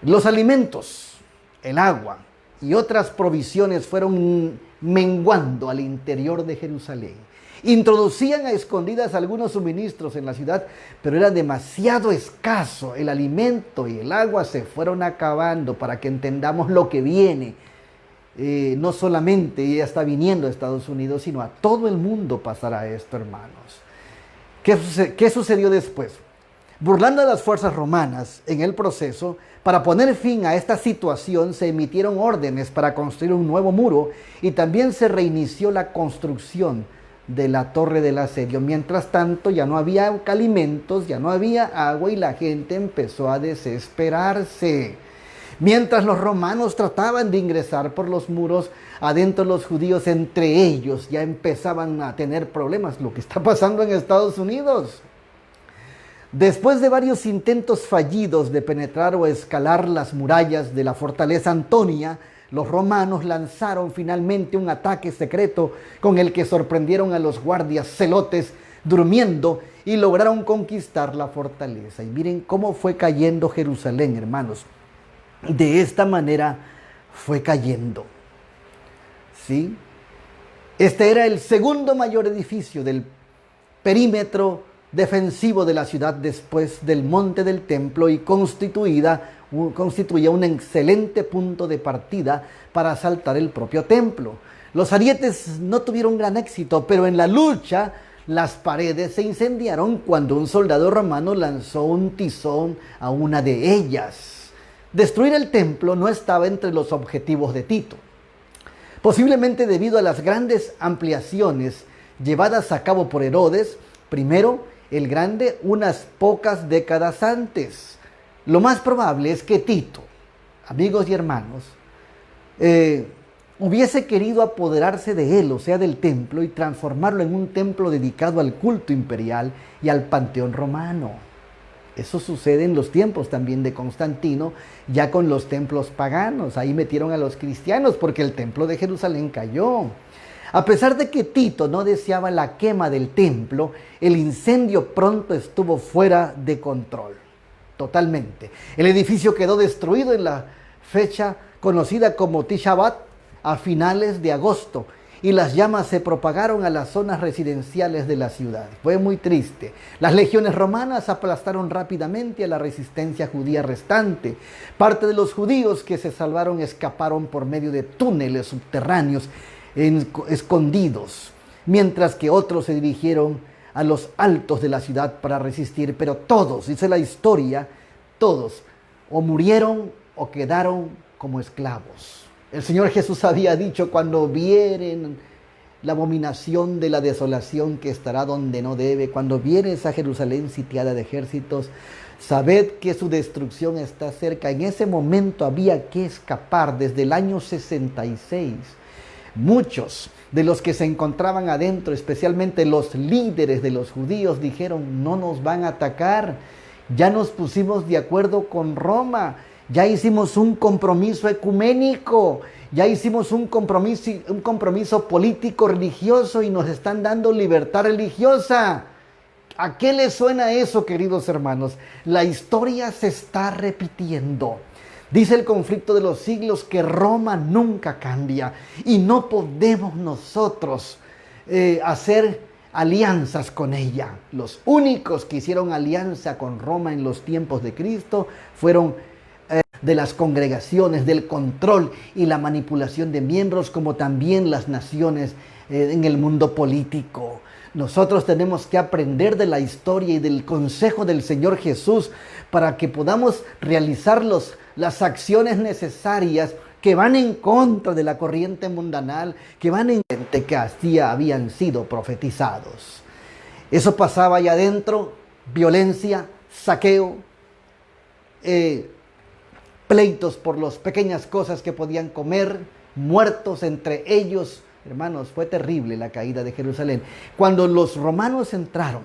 Los alimentos, el agua y otras provisiones fueron menguando al interior de Jerusalén. Introducían a escondidas algunos suministros en la ciudad, pero era demasiado escaso. El alimento y el agua se fueron acabando, para que entendamos lo que viene. No solamente ya está viniendo a Estados Unidos, sino a todo el mundo pasará esto, hermanos. ¿Qué sucedió después? Burlando a las fuerzas romanas en el proceso, para poner fin a esta situación, se emitieron órdenes para construir un nuevo muro, y también se reinició la construcción de la torre del asedio. Mientras tanto, ya no había alimentos, ya no había agua, y la gente empezó a desesperarse. Mientras los romanos trataban de ingresar por los muros, adentro los judíos entre ellos ya empezaban a tener problemas. Lo que está pasando en Estados Unidos. Después de varios intentos fallidos de penetrar o escalar las murallas de la fortaleza Antonia, los romanos lanzaron finalmente un ataque secreto con el que sorprendieron a los guardias celotes durmiendo, y lograron conquistar la fortaleza. Y miren cómo fue cayendo Jerusalén, hermanos. De esta manera fue cayendo. ¿Sí? Este era el segundo mayor edificio del perímetro defensivo de la ciudad después del monte del templo, y constituía un excelente punto de partida para asaltar el propio templo. Los arietes no tuvieron gran éxito, pero en la lucha las paredes se incendiaron cuando un soldado romano lanzó un tizón a una de ellas. Destruir el templo no estaba entre los objetivos de Tito, posiblemente debido a las grandes ampliaciones llevadas a cabo por Herodes I el Grande unas pocas décadas antes. Lo más probable es que Tito, amigos y hermanos, hubiese querido apoderarse de él, o sea, del templo, y transformarlo en un templo dedicado al culto imperial y al panteón romano. Eso sucede en los tiempos también de Constantino, ya con los templos paganos. Ahí metieron a los cristianos porque el templo de Jerusalén cayó. A pesar de que Tito no deseaba la quema del templo, el incendio pronto estuvo fuera de control, totalmente. El edificio quedó destruido en la fecha conocida como Tisha B'Av, a finales de agosto, y las llamas se propagaron a las zonas residenciales de la ciudad. Fue muy triste. Las legiones romanas aplastaron rápidamente a la resistencia judía restante. Parte de los judíos que se salvaron escaparon por medio de túneles subterráneos escondidos, mientras que otros se dirigieron a los altos de la ciudad para resistir. Pero todos, dice la historia, todos o murieron o quedaron como esclavos. El Señor Jesús había dicho: cuando vieren la abominación de la desolación que estará donde no debe, cuando viene esa Jerusalén sitiada de ejércitos, sabed que su destrucción está cerca. En ese momento había que escapar. Desde el año 66, muchos de los que se encontraban adentro, especialmente los líderes de los judíos, dijeron: no nos van a atacar, ya nos pusimos de acuerdo con Roma, ya hicimos un compromiso ecuménico, ya hicimos un compromiso político religioso, y nos están dando libertad religiosa. ¿A qué les suena eso, queridos hermanos? La historia se está repitiendo. Dice el conflicto de los siglos que Roma nunca cambia, y no podemos nosotros hacer alianzas con ella. Los únicos que hicieron alianza con Roma en los tiempos de Cristo fueron de las congregaciones, del control y la manipulación de miembros, como también las naciones en el mundo político. Nosotros tenemos que aprender de la historia y del consejo del Señor Jesús para que podamos realizar las acciones necesarias que van en contra de la corriente mundanal, que van en contra que así habían sido profetizados. Eso pasaba allá adentro, violencia, saqueo, pleitos por las pequeñas cosas que podían comer, muertos entre ellos. Hermanos, fue terrible la caída de Jerusalén. Cuando los romanos entraron,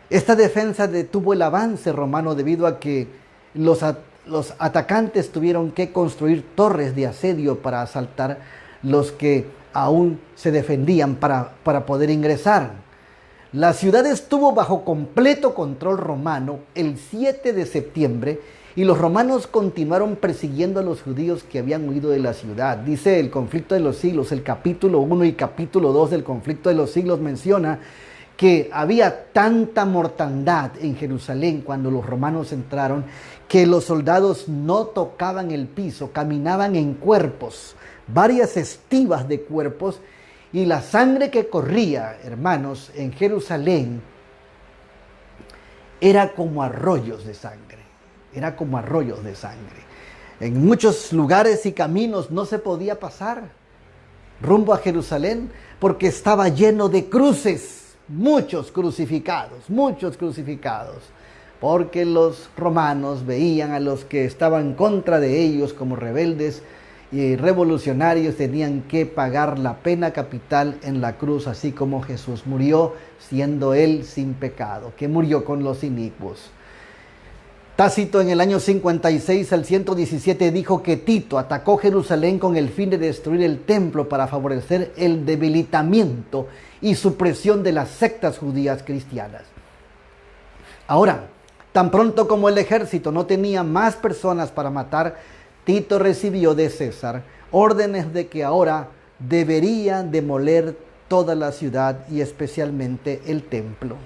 esta defensa detuvo el avance romano debido a que los atacantes tuvieron que construir torres de asedio para asaltar los que aún se defendían para poder ingresar. La ciudad estuvo bajo completo control romano el 7 de septiembre y los romanos continuaron persiguiendo a los judíos que habían huido de la ciudad. Dice el conflicto de los siglos, el capítulo 1 y capítulo 2 del conflicto de los siglos menciona que había tanta mortandad en Jerusalén cuando los romanos entraron que los soldados no tocaban el piso, caminaban en cuerpos, varias estivas de cuerpos, y la sangre que corría, hermanos, en Jerusalén era como arroyos de sangre. Era como arroyos de sangre. En muchos lugares y caminos no se podía pasar rumbo a Jerusalén porque estaba lleno de cruces, muchos crucificados, porque los romanos veían a los que estaban contra de ellos como rebeldes y revolucionarios, tenían que pagar la pena capital en la cruz, así como Jesús murió siendo él sin pecado, que murió con los inicuos. Tácito en el año 56 al 117 dijo que Tito atacó Jerusalén con el fin de destruir el templo para favorecer el debilitamiento y supresión de las sectas judías cristianas. Ahora, tan pronto como el ejército no tenía más personas para matar, Tito recibió de César órdenes de que ahora debería demoler toda la ciudad y especialmente el templo.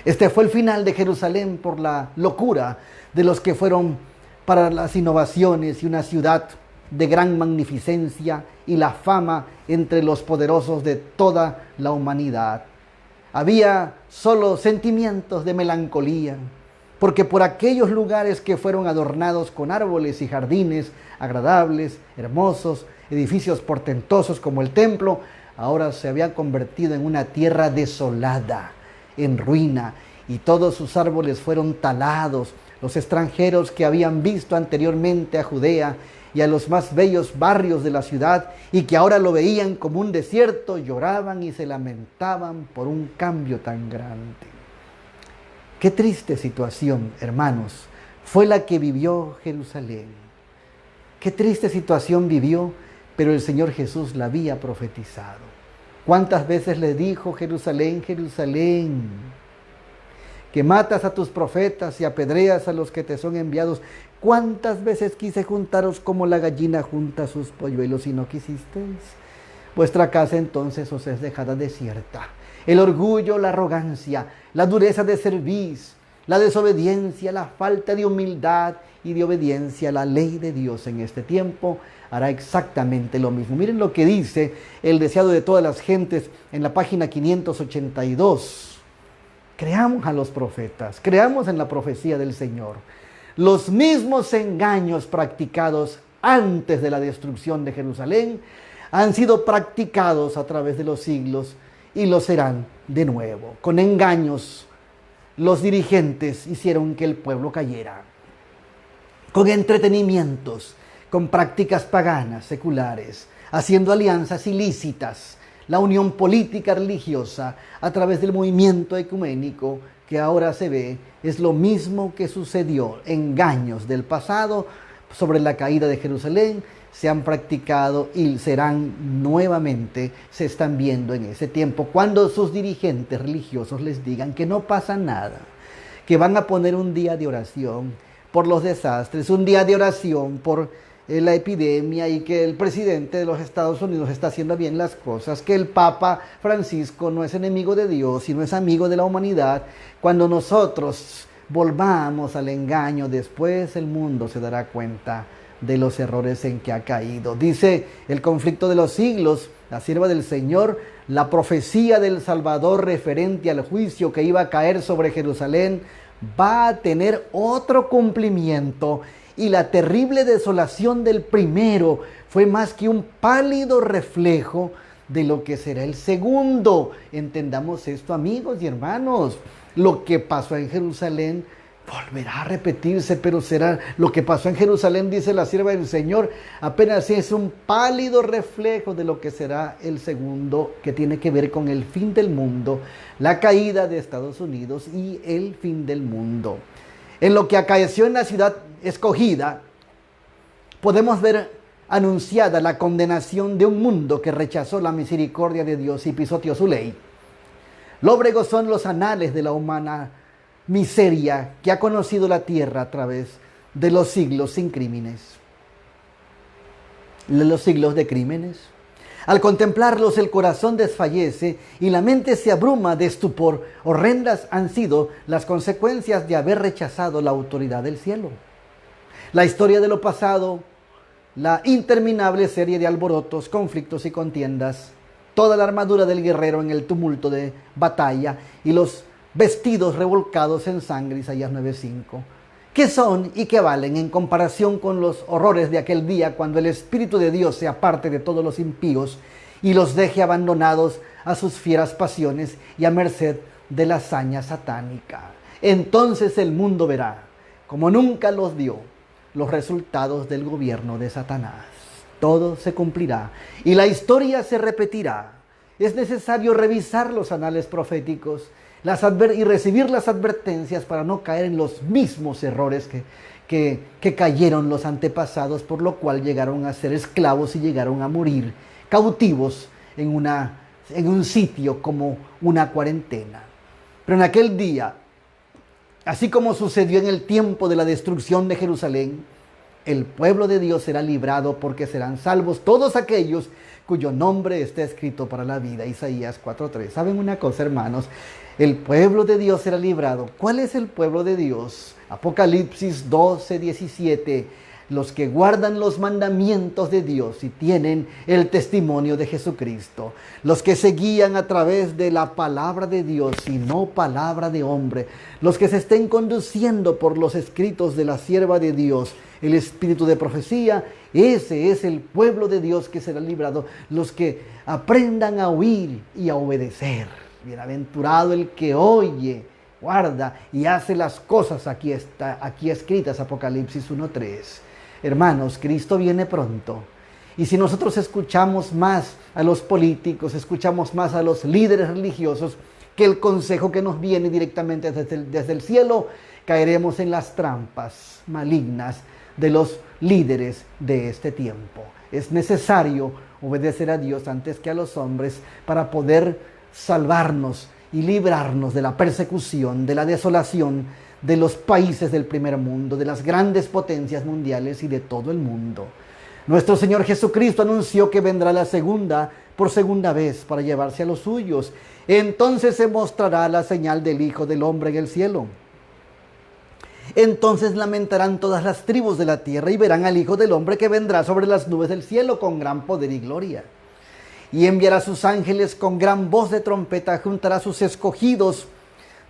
Este fue el final de Jerusalén por la locura de los que fueron para las innovaciones y una ciudad de gran magnificencia y la fama entre los poderosos de toda la humanidad. Había solo sentimientos de melancolía, porque por aquellos lugares que fueron adornados con árboles y jardines agradables, hermosos, edificios portentosos como el templo, ahora se habían convertido en una tierra desolada, en ruina, y todos sus árboles fueron talados. Los extranjeros que habían visto anteriormente a Judea y a los más bellos barrios de la ciudad y que ahora lo veían como un desierto, lloraban y se lamentaban por un cambio tan grande. Qué triste situación, hermanos, fue la que vivió Jerusalén. Qué triste situación vivió, pero el Señor Jesús la había profetizado. ¿Cuántas veces le dijo Jerusalén, Jerusalén, que matas a tus profetas y apedreas a los que te son enviados? ¿Cuántas veces quise juntaros como la gallina junta sus polluelos y no quisisteis? Vuestra casa entonces os es dejada desierta. El orgullo, la arrogancia, la dureza de cerviz, la desobediencia, la falta de humildad y de obediencia a la ley de Dios en este tiempo hará exactamente lo mismo. Miren lo que dice el deseado de todas las gentes en la página 582. Creamos a los profetas, creamos en la profecía del Señor. Los mismos engaños practicados antes de la destrucción de Jerusalén han sido practicados a través de los siglos y lo serán de nuevo. Con engaños, los dirigentes hicieron que el pueblo cayera. Con entretenimientos, con prácticas paganas, seculares, haciendo alianzas ilícitas, la unión política religiosa a través del movimiento ecuménico que ahora se ve, es lo mismo que sucedió. Engaños del pasado sobre la caída de Jerusalén se han practicado y serán nuevamente, se están viendo en ese tiempo, cuando sus dirigentes religiosos les digan que no pasa nada, que van a poner un día de oración por los desastres, un día de oración por la epidemia y que el presidente de los Estados Unidos está haciendo bien las cosas, que el Papa Francisco no es enemigo de Dios y no es amigo de la humanidad. Cuando nosotros volvamos al engaño, después el mundo se dará cuenta de los errores en que ha caído. Dice el conflicto de los siglos, la sierva del Señor, la profecía del Salvador referente al juicio que iba a caer sobre Jerusalén va a tener otro cumplimiento y la terrible desolación del primero fue más que un pálido reflejo de lo que será el segundo. Entendamos esto, amigos y hermanos. Lo que pasó en Jerusalén volverá a repetirse, pero será lo que pasó en Jerusalén, dice la sierva del Señor, apenas es un pálido reflejo de lo que será el segundo, que tiene que ver con el fin del mundo, la caída de Estados Unidos y el fin del mundo. En lo que acaeció en la ciudad escogida, podemos ver anunciada la condenación de un mundo que rechazó la misericordia de Dios y pisoteó su ley. Lóbregos son los anales de la humana miseria que ha conocido la tierra a través de los siglos sin crímenes, de los siglos de crímenes. Al contemplarlos el corazón desfallece y la mente se abruma de estupor. Horrendas han sido las consecuencias de haber rechazado la autoridad del cielo. La historia de lo pasado, la interminable serie de alborotos, conflictos y contiendas, toda la armadura del guerrero en el tumulto de batalla y los vestidos revolcados en sangre, Isaías 9:5. ¿Qué son y qué valen en comparación con los horrores de aquel día cuando el Espíritu de Dios se aparte de todos los impíos y los deje abandonados a sus fieras pasiones y a merced de la hazaña satánica? Entonces el mundo verá, como nunca los vio, los resultados del gobierno de Satanás. Todo se cumplirá y la historia se repetirá. Es necesario revisar los anales proféticos y recibir las advertencias para no caer en los mismos errores que cayeron los antepasados, por lo cual llegaron a ser esclavos y llegaron a morir cautivos en un sitio como una cuarentena. Pero en aquel día, así como sucedió en el tiempo de la destrucción de Jerusalén, el pueblo de Dios será librado, porque serán salvos todos aquellos cuyo nombre está escrito para la vida. Isaías 4:3. ¿Saben una cosa, hermanos? El pueblo de Dios será librado. ¿Cuál es el pueblo de Dios? Apocalipsis 12:17. Los que guardan los mandamientos de Dios y tienen el testimonio de Jesucristo. Los que se guían a través de la palabra de Dios y no palabra de hombre. Los que se estén conduciendo por los escritos de la sierva de Dios, el espíritu de profecía. Ese es el pueblo de Dios que será librado. Los que aprendan a oír y a obedecer. Bienaventurado el que oye, guarda y hace las cosas aquí escritas, Apocalipsis 1:3. Hermanos, Cristo viene pronto. Y si nosotros escuchamos más a los políticos, escuchamos más a los líderes religiosos que el consejo que nos viene directamente desde el cielo, caeremos en las trampas malignas de los líderes de este tiempo. Es necesario obedecer a Dios antes que a los hombres para poder salvarnos y librarnos de la persecución, de la desolación de los países del primer mundo, de las grandes potencias mundiales y de todo el mundo. Nuestro Señor Jesucristo anunció que vendrá por segunda vez para llevarse a los suyos. Entonces se mostrará la señal del Hijo del Hombre en el cielo. Entonces lamentarán todas las tribus de la tierra y verán al Hijo del Hombre que vendrá sobre las nubes del cielo con gran poder y gloria. Y enviará a sus ángeles con gran voz de trompeta, juntará a sus escogidos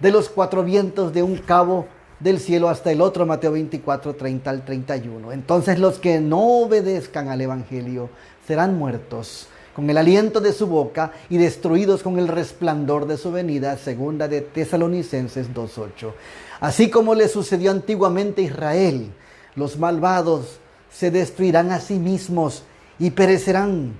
de los cuatro vientos de un cabo del cielo hasta el otro. Mateo 24:30-31. Entonces los que no obedezcan al Evangelio serán muertos con el aliento de su boca y destruidos con el resplandor de su venida. Segunda de Tesalonicenses 2:8. Así como le sucedió antiguamente a Israel, los malvados se destruirán a sí mismos y perecerán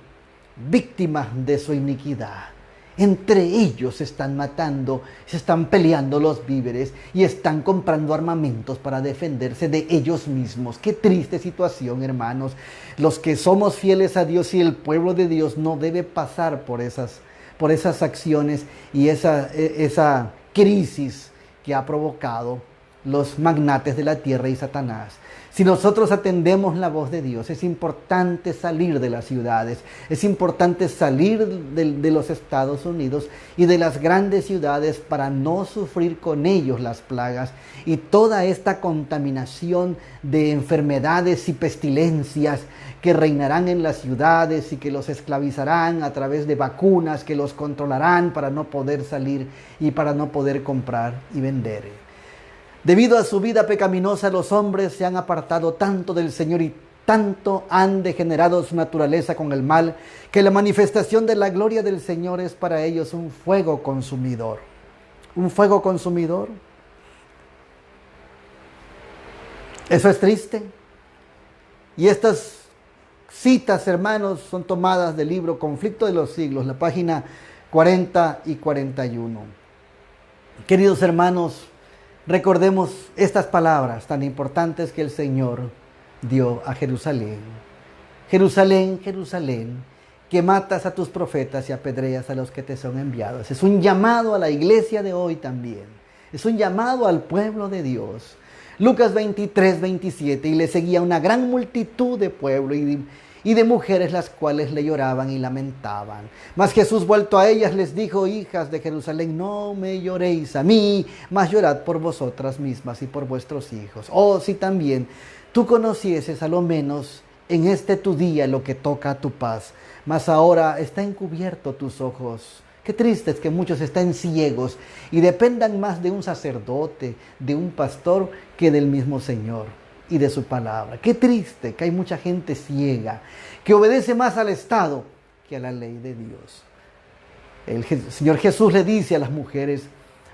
víctimas de su iniquidad. Entre ellos se están matando, se están peleando los víveres y están comprando armamentos para defenderse de ellos mismos. Qué triste situación, hermanos. Los que somos fieles a Dios y el pueblo de Dios no debe pasar por esas acciones y esa crisis que ha provocado los magnates de la tierra y Satanás. Si nosotros atendemos la voz de Dios, es importante salir de las ciudades, es importante salir de los Estados Unidos y de las grandes ciudades para no sufrir con ellos las plagas y toda esta contaminación de enfermedades y pestilencias que reinarán en las ciudades y que los esclavizarán a través de vacunas que los controlarán para no poder salir y para no poder comprar y vender. Debido a su vida pecaminosa, los hombres se han apartado tanto del Señor y tanto han degenerado su naturaleza con el mal, que la manifestación de la gloria del Señor es para ellos un fuego consumidor. Un fuego consumidor. Eso es triste. Y estas citas, hermanos, son tomadas del libro Conflicto de los Siglos, la página 40 y 41. Queridos hermanos, recordemos estas palabras tan importantes que el Señor dio a Jerusalén. Jerusalén, Jerusalén, que matas a tus profetas y apedreas a los que te son enviados. Es un llamado a la iglesia de hoy también. Es un llamado al pueblo de Dios. Lucas 23, 27, y le seguía una gran multitud de pueblo y de mujeres, las cuales le lloraban y lamentaban. Mas Jesús, vuelto a ellas, les dijo: hijas de Jerusalén, no me lloréis a mí, mas llorad por vosotras mismas y por vuestros hijos. Oh, si también tú conocieses a lo menos en este tu día lo que toca a tu paz, mas ahora está encubierto tus ojos. Qué triste es que muchos estén ciegos y dependan más de un sacerdote, de un pastor, que del mismo Señor y de su palabra. Qué triste que hay mucha gente ciega, que obedece más al Estado que a la ley de Dios. El Señor Jesús le dice a las mujeres: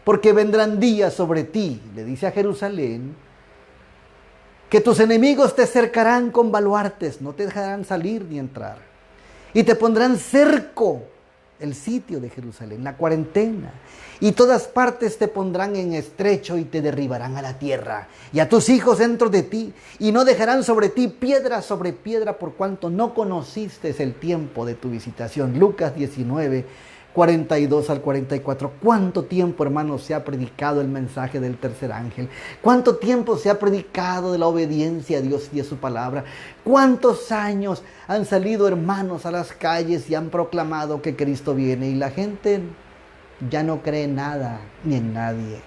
porque vendrán días sobre ti, le dice a Jerusalén, que tus enemigos te cercarán con baluartes, no te dejarán salir ni entrar, y te pondrán cerco, el sitio de Jerusalén, la cuarentena, y todas partes te pondrán en estrecho y te derribarán a la tierra, y a tus hijos dentro de ti, y no dejarán sobre ti piedra sobre piedra, por cuanto no conociste el tiempo de tu visitación. Lucas 19, 42 al 44. ¿Cuánto tiempo, hermanos, se ha predicado el mensaje del tercer ángel? ¿Cuánto tiempo se ha predicado de la obediencia a Dios y a su palabra? ¿Cuántos años han salido hermanos a las calles y han proclamado que Cristo viene? Y la gente ya no cree nada ni en nadie.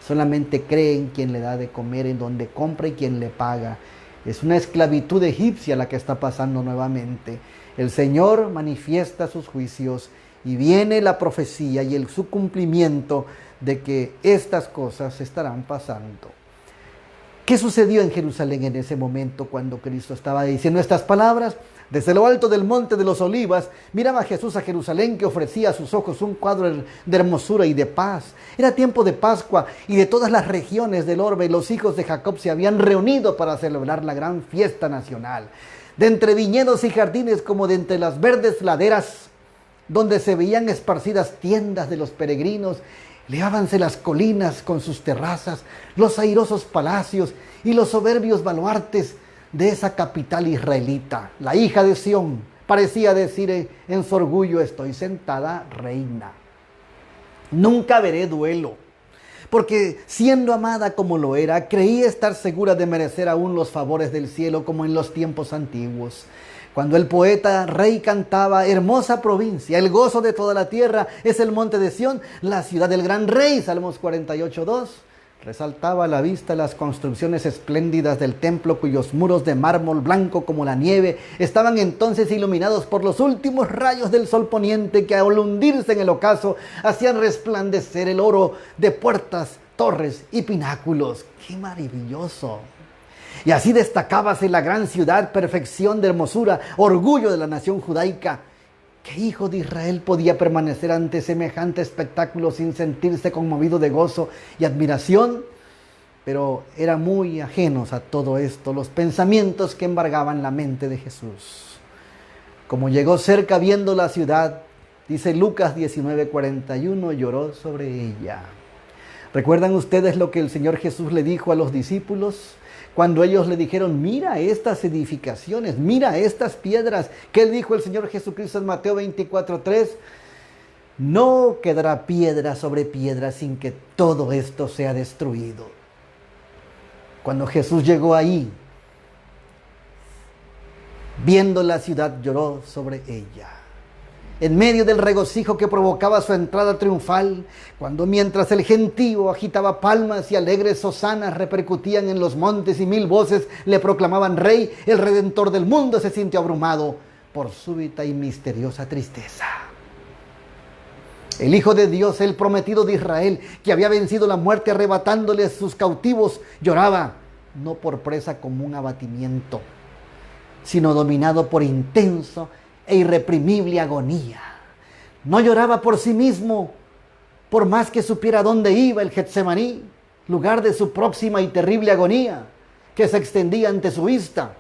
Solamente cree en quien le da de comer, en donde compra y quien le paga. Es una esclavitud egipcia la que está pasando nuevamente. El Señor manifiesta sus juicios y viene la profecía y su cumplimiento de que estas cosas estarán pasando. ¿Qué sucedió en Jerusalén en ese momento cuando Cristo estaba diciendo estas palabras? Desde lo alto del monte de los Olivas, miraba Jesús a Jerusalén, que ofrecía a sus ojos un cuadro de hermosura y de paz. Era tiempo de Pascua y de todas las regiones del orbe los hijos de Jacob se habían reunido para celebrar la gran fiesta nacional. De entre viñedos y jardines, como de entre las verdes laderas, donde se veían esparcidas tiendas de los peregrinos, elevábanse las colinas con sus terrazas, los airosos palacios y los soberbios baluartes de esa capital israelita. La hija de Sión parecía decir en su orgullo: estoy sentada reina. Nunca veré duelo, porque siendo amada como lo era, creía estar segura de merecer aún los favores del cielo como en los tiempos antiguos. Cuando el poeta rey cantaba: hermosa provincia, el gozo de toda la tierra es el monte de Sión, la ciudad del gran rey, Salmos 48:2. Resaltaba a la vista las construcciones espléndidas del templo, cuyos muros de mármol blanco como la nieve estaban entonces iluminados por los últimos rayos del sol poniente, que al hundirse en el ocaso hacían resplandecer el oro de puertas, torres y pináculos. ¡Qué maravilloso! Y así destacábase la gran ciudad, perfección de hermosura, orgullo de la nación judaica. ¿Qué hijo de Israel podía permanecer ante semejante espectáculo sin sentirse conmovido de gozo y admiración? Pero eran muy ajenos a todo esto los pensamientos que embargaban la mente de Jesús. Como llegó cerca viendo la ciudad, dice Lucas 19:41, lloró sobre ella. ¿Recuerdan ustedes lo que el Señor Jesús le dijo a los discípulos? Cuando ellos le dijeron: mira estas edificaciones, mira estas piedras. ¿Qué dijo el Señor Jesucristo en Mateo 24:3? No quedará piedra sobre piedra sin que todo esto sea destruido. Cuando Jesús llegó ahí, viendo la ciudad, lloró sobre ella. En medio del regocijo que provocaba su entrada triunfal, cuando mientras el gentío agitaba palmas y alegres hosanas repercutían en los montes y 1000 voces le proclamaban rey, el redentor del mundo se sintió abrumado por súbita y misteriosa tristeza. El Hijo de Dios, el prometido de Israel, que había vencido la muerte arrebatándole a sus cautivos, lloraba, no por presa como un abatimiento, sino dominado por intenso e irreprimible agonía. No lloraba por sí mismo, por más que supiera dónde iba el Getsemaní, lugar de su próxima y terrible agonía, que se extendía ante su vista.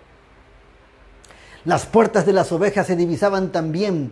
Las puertas de las ovejas se divisaban también,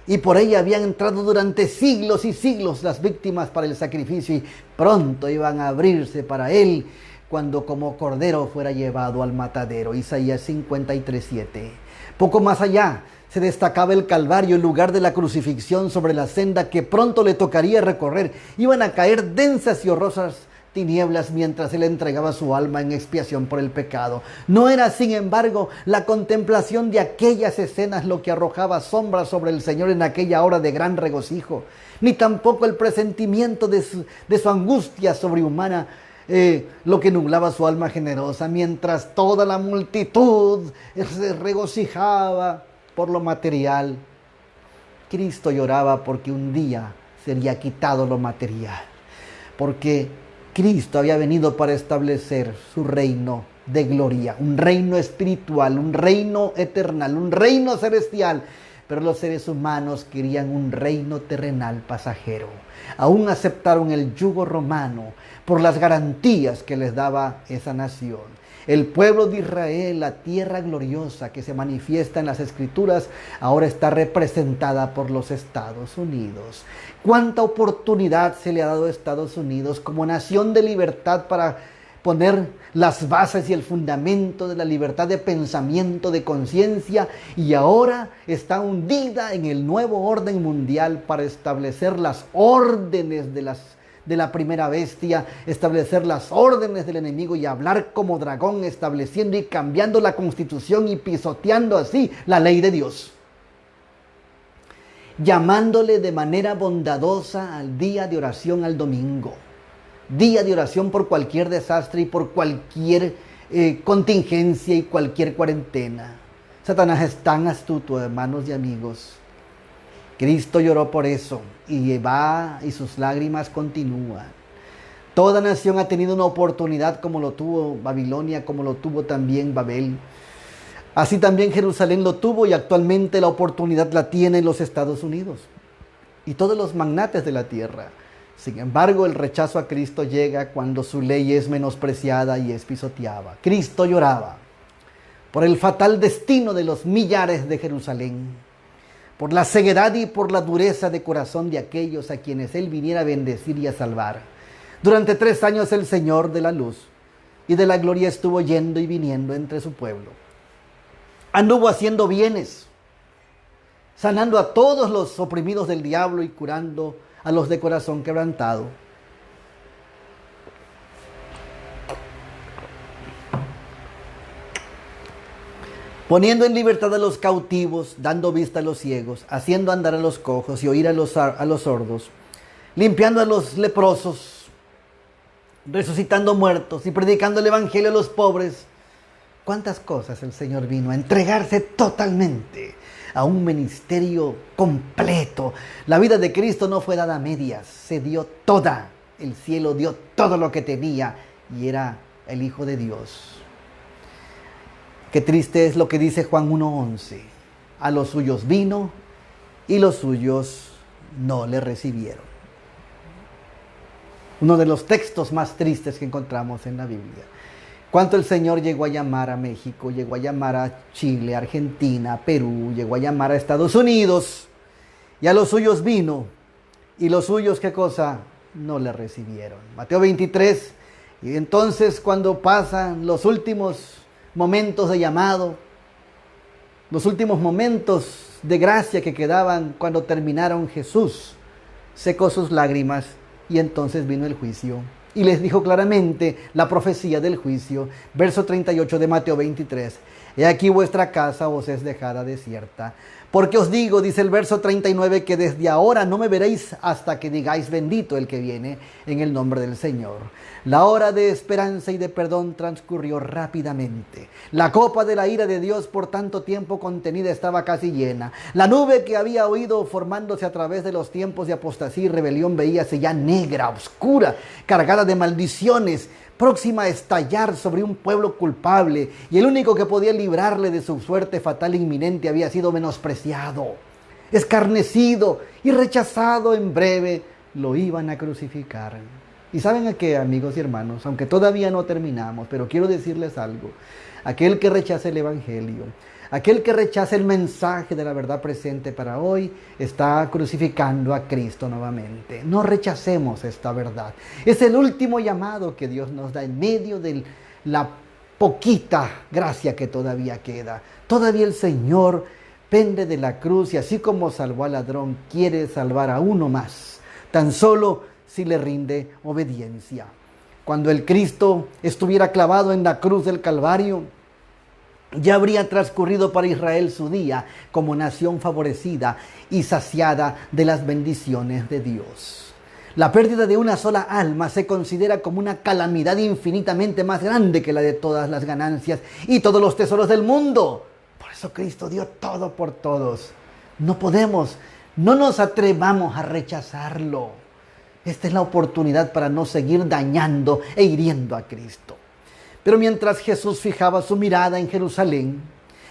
y por ella habían entrado durante siglos y siglos las víctimas para el sacrificio, y pronto iban a abrirse para él, cuando como cordero fuera llevado al matadero. Isaías 53:7. Poco más allá se destacaba el Calvario, el lugar de la crucifixión sobre la senda que pronto le tocaría recorrer. Iban a caer densas y horrorosas tinieblas mientras él entregaba su alma en expiación por el pecado. No era, sin embargo, la contemplación de aquellas escenas lo que arrojaba sombras sobre el Señor en aquella hora de gran regocijo, ni tampoco el presentimiento de su angustia sobrehumana, lo que nublaba su alma generosa, mientras toda la multitud se regocijaba por lo material. Cristo lloraba porque un día sería quitado lo material, porque Cristo había venido para establecer su reino de gloria, un reino espiritual, un reino eternal, un reino celestial. Pero los seres humanos querían un reino terrenal pasajero. Aún aceptaron el yugo romano por las garantías que les daba esa nación. El pueblo de Israel, la tierra gloriosa que se manifiesta en las Escrituras, ahora está representada por los Estados Unidos. ¿Cuánta oportunidad se le ha dado a Estados Unidos como nación de libertad para poner las bases y el fundamento de la libertad de pensamiento, de conciencia, y ahora está hundida en el nuevo orden mundial para establecer las órdenes de la primera bestia, establecer las órdenes del enemigo y hablar como dragón, estableciendo y cambiando la constitución y pisoteando así la ley de Dios, llamándole de manera bondadosa al día de oración al domingo, día de oración por cualquier desastre y por cualquier contingencia y cualquier cuarentena. Satanás es tan astuto, hermanos y amigos. Cristo lloró por eso y sus lágrimas continúan. Toda nación ha tenido una oportunidad como lo tuvo Babilonia, como lo tuvo también Babel. Así también Jerusalén lo tuvo y actualmente la oportunidad la tienen los Estados Unidos y todos los magnates de la tierra. Sin embargo, el rechazo a Cristo llega cuando su ley es menospreciada y es pisoteada. Cristo lloraba por el fatal destino de los millares de Jerusalén, por la ceguedad y por la dureza de corazón de aquellos a quienes Él viniera a bendecir y a salvar. Durante 3 años el Señor de la luz y de la gloria estuvo yendo y viniendo entre su pueblo. Anduvo haciendo bienes, sanando a todos los oprimidos del diablo y curando a los de corazón quebrantado. Poniendo en libertad a los cautivos, dando vista a los ciegos, haciendo andar a los cojos y oír a los sordos, limpiando a los leprosos, resucitando muertos y predicando el evangelio a los pobres. ¿Cuántas cosas el Señor vino a entregarse totalmente a un ministerio completo? La vida de Cristo no fue dada a medias, se dio toda. El cielo dio todo lo que tenía y era el Hijo de Dios. Qué triste es lo que dice Juan 1:11. A los suyos vino y los suyos no le recibieron. Uno de los textos más tristes que encontramos en la Biblia. Cuánto el Señor llegó a llamar a México, llegó a llamar a Chile, Argentina, Perú, llegó a llamar a Estados Unidos, y a los suyos vino, y los suyos, ¿qué cosa? No le recibieron. Mateo 23, y entonces cuando pasan los últimos momentos de llamado, los últimos momentos de gracia que quedaban cuando terminaron, Jesús secó sus lágrimas, y entonces vino el juicio. Y les dijo claramente la profecía del juicio. Verso 38 de Mateo 23. He aquí vuestra casa os es dejada desierta, Porque os digo, dice el verso 39, que desde ahora no me veréis hasta que digáis bendito el que viene en el nombre del Señor. La hora de esperanza y de perdón transcurrió rápidamente. La copa de la ira de Dios por tanto tiempo contenida estaba casi llena. La nube que había oído formándose a través de los tiempos de apostasía y rebelión veíase ya negra, oscura, cargada de maldiciones, próxima a estallar sobre un pueblo culpable, y el único que podía librarle de su suerte fatal e inminente había sido menospreciado, escarnecido y rechazado. En breve lo iban a crucificar. ¿Y saben a qué, amigos y hermanos? Aunque todavía no terminamos, pero quiero decirles algo. Aquel que rechace el Evangelio, aquel que rechace el mensaje de la verdad presente para hoy, está crucificando a Cristo nuevamente. No rechacemos esta verdad. Es el último llamado que Dios nos da en medio de la poquita gracia que todavía queda. Todavía el Señor pende de la cruz y así como salvó al ladrón, quiere salvar a uno más. Tan solo si le rinde obediencia. Cuando el Cristo estuviera clavado en la cruz del Calvario, ya habría transcurrido para Israel su día como nación favorecida y saciada de las bendiciones de Dios. La pérdida de una sola alma se considera como una calamidad infinitamente más grande que la de todas las ganancias y todos los tesoros del mundo. Por eso Cristo dio todo por todos. No nos atrevamos a rechazarlo. Esta es la oportunidad para no seguir dañando e hiriendo a Cristo. Pero mientras Jesús fijaba su mirada en Jerusalén,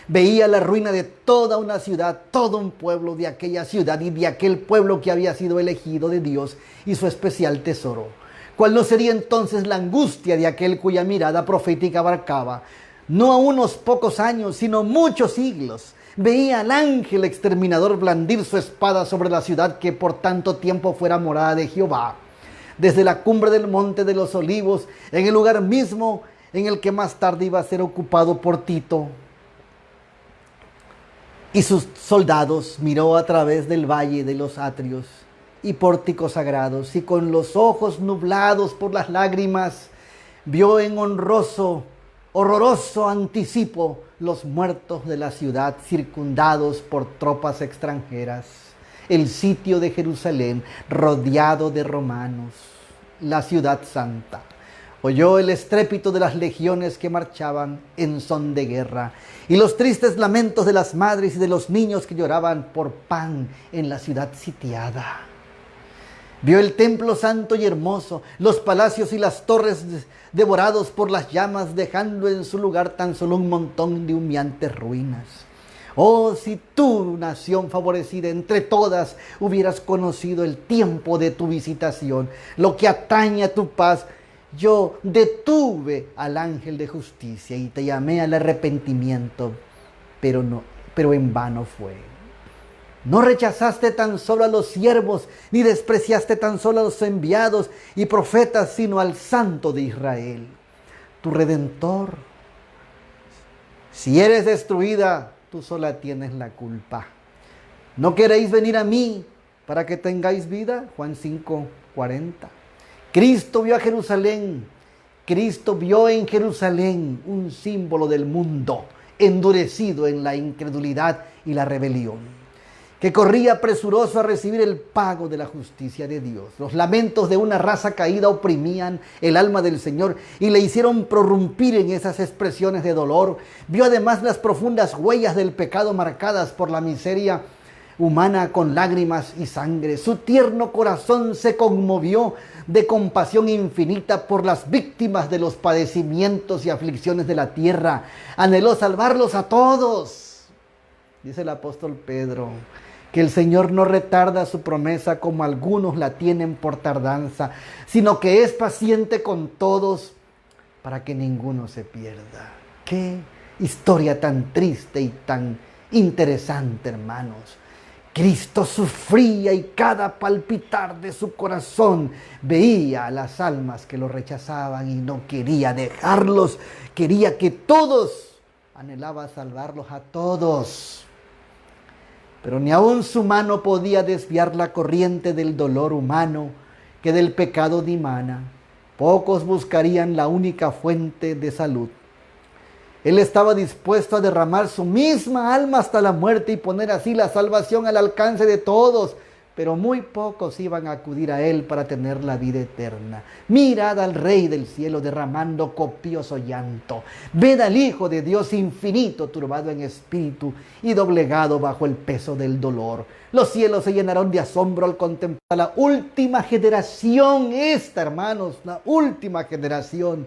veía la ruina de toda una ciudad, todo un pueblo de aquella ciudad y de aquel pueblo que había sido elegido de Dios y su especial tesoro. ¿Cuál no sería entonces la angustia de aquel cuya mirada profética abarcaba no a unos pocos años, sino muchos siglos? Veía al ángel exterminador blandir su espada sobre la ciudad que por tanto tiempo fuera morada de Jehová. Desde la cumbre del monte de los olivos, en el lugar mismo en el que más tarde iba a ser ocupado por Tito y sus soldados, miró a través del valle de los atrios y pórticos sagrados, y con los ojos nublados por las lágrimas, vio en horroroso anticipo los muertos de la ciudad circundados por tropas extranjeras, el sitio de Jerusalén rodeado de romanos, la ciudad santa. Oyó el estrépito de las legiones que marchaban en son de guerra y los tristes lamentos de las madres y de los niños que lloraban por pan en la ciudad sitiada. Vio el templo santo y hermoso, los palacios y las torres devorados por las llamas, dejando en su lugar tan solo un montón de humeantes ruinas. Oh, si tú, nación favorecida entre todas, hubieras conocido el tiempo de tu visitación, lo que atañe a tu paz. Yo detuve al ángel de justicia y te llamé al arrepentimiento, pero en vano fue. No rechazaste tan solo a los siervos, ni despreciaste tan solo a los enviados y profetas, sino al Santo de Israel, tu Redentor. Si eres destruida, tú sola tienes la culpa. ¿No queréis venir a mí para que tengáis vida? Juan 5:40. Cristo vio a Jerusalén. Cristo vio en Jerusalén un símbolo del mundo, endurecido en la incredulidad y la rebelión, que corría presuroso a recibir el pago de la justicia de Dios. Los lamentos de una raza caída oprimían el alma del Señor y le hicieron prorrumpir en esas expresiones de dolor. Vio además las profundas huellas del pecado marcadas por la miseria humana con lágrimas y sangre. Su tierno corazón se conmovió de compasión infinita por las víctimas de los padecimientos y aflicciones de la tierra. Anheló salvarlos a todos. Dice el apóstol Pedro que el Señor no retarda su promesa como algunos la tienen por tardanza, sino que es paciente con todos para que ninguno se pierda. Qué historia tan triste y tan interesante, hermanos. Cristo sufría y cada palpitar de su corazón veía a las almas que lo rechazaban y no quería dejarlos. Quería que todos, anhelaba salvarlos a todos. Pero ni aun su mano podía desviar la corriente del dolor humano que del pecado dimana. Pocos buscarían la única fuente de salud. Él estaba dispuesto a derramar su misma alma hasta la muerte y poner así la salvación al alcance de todos. Pero muy pocos iban a acudir a Él para tener la vida eterna. Mirad al Rey del cielo derramando copioso llanto. Ved al Hijo de Dios infinito, turbado en espíritu y doblegado bajo el peso del dolor. Los cielos se llenaron de asombro al contemplar la última generación. Esta, hermanos, la última generación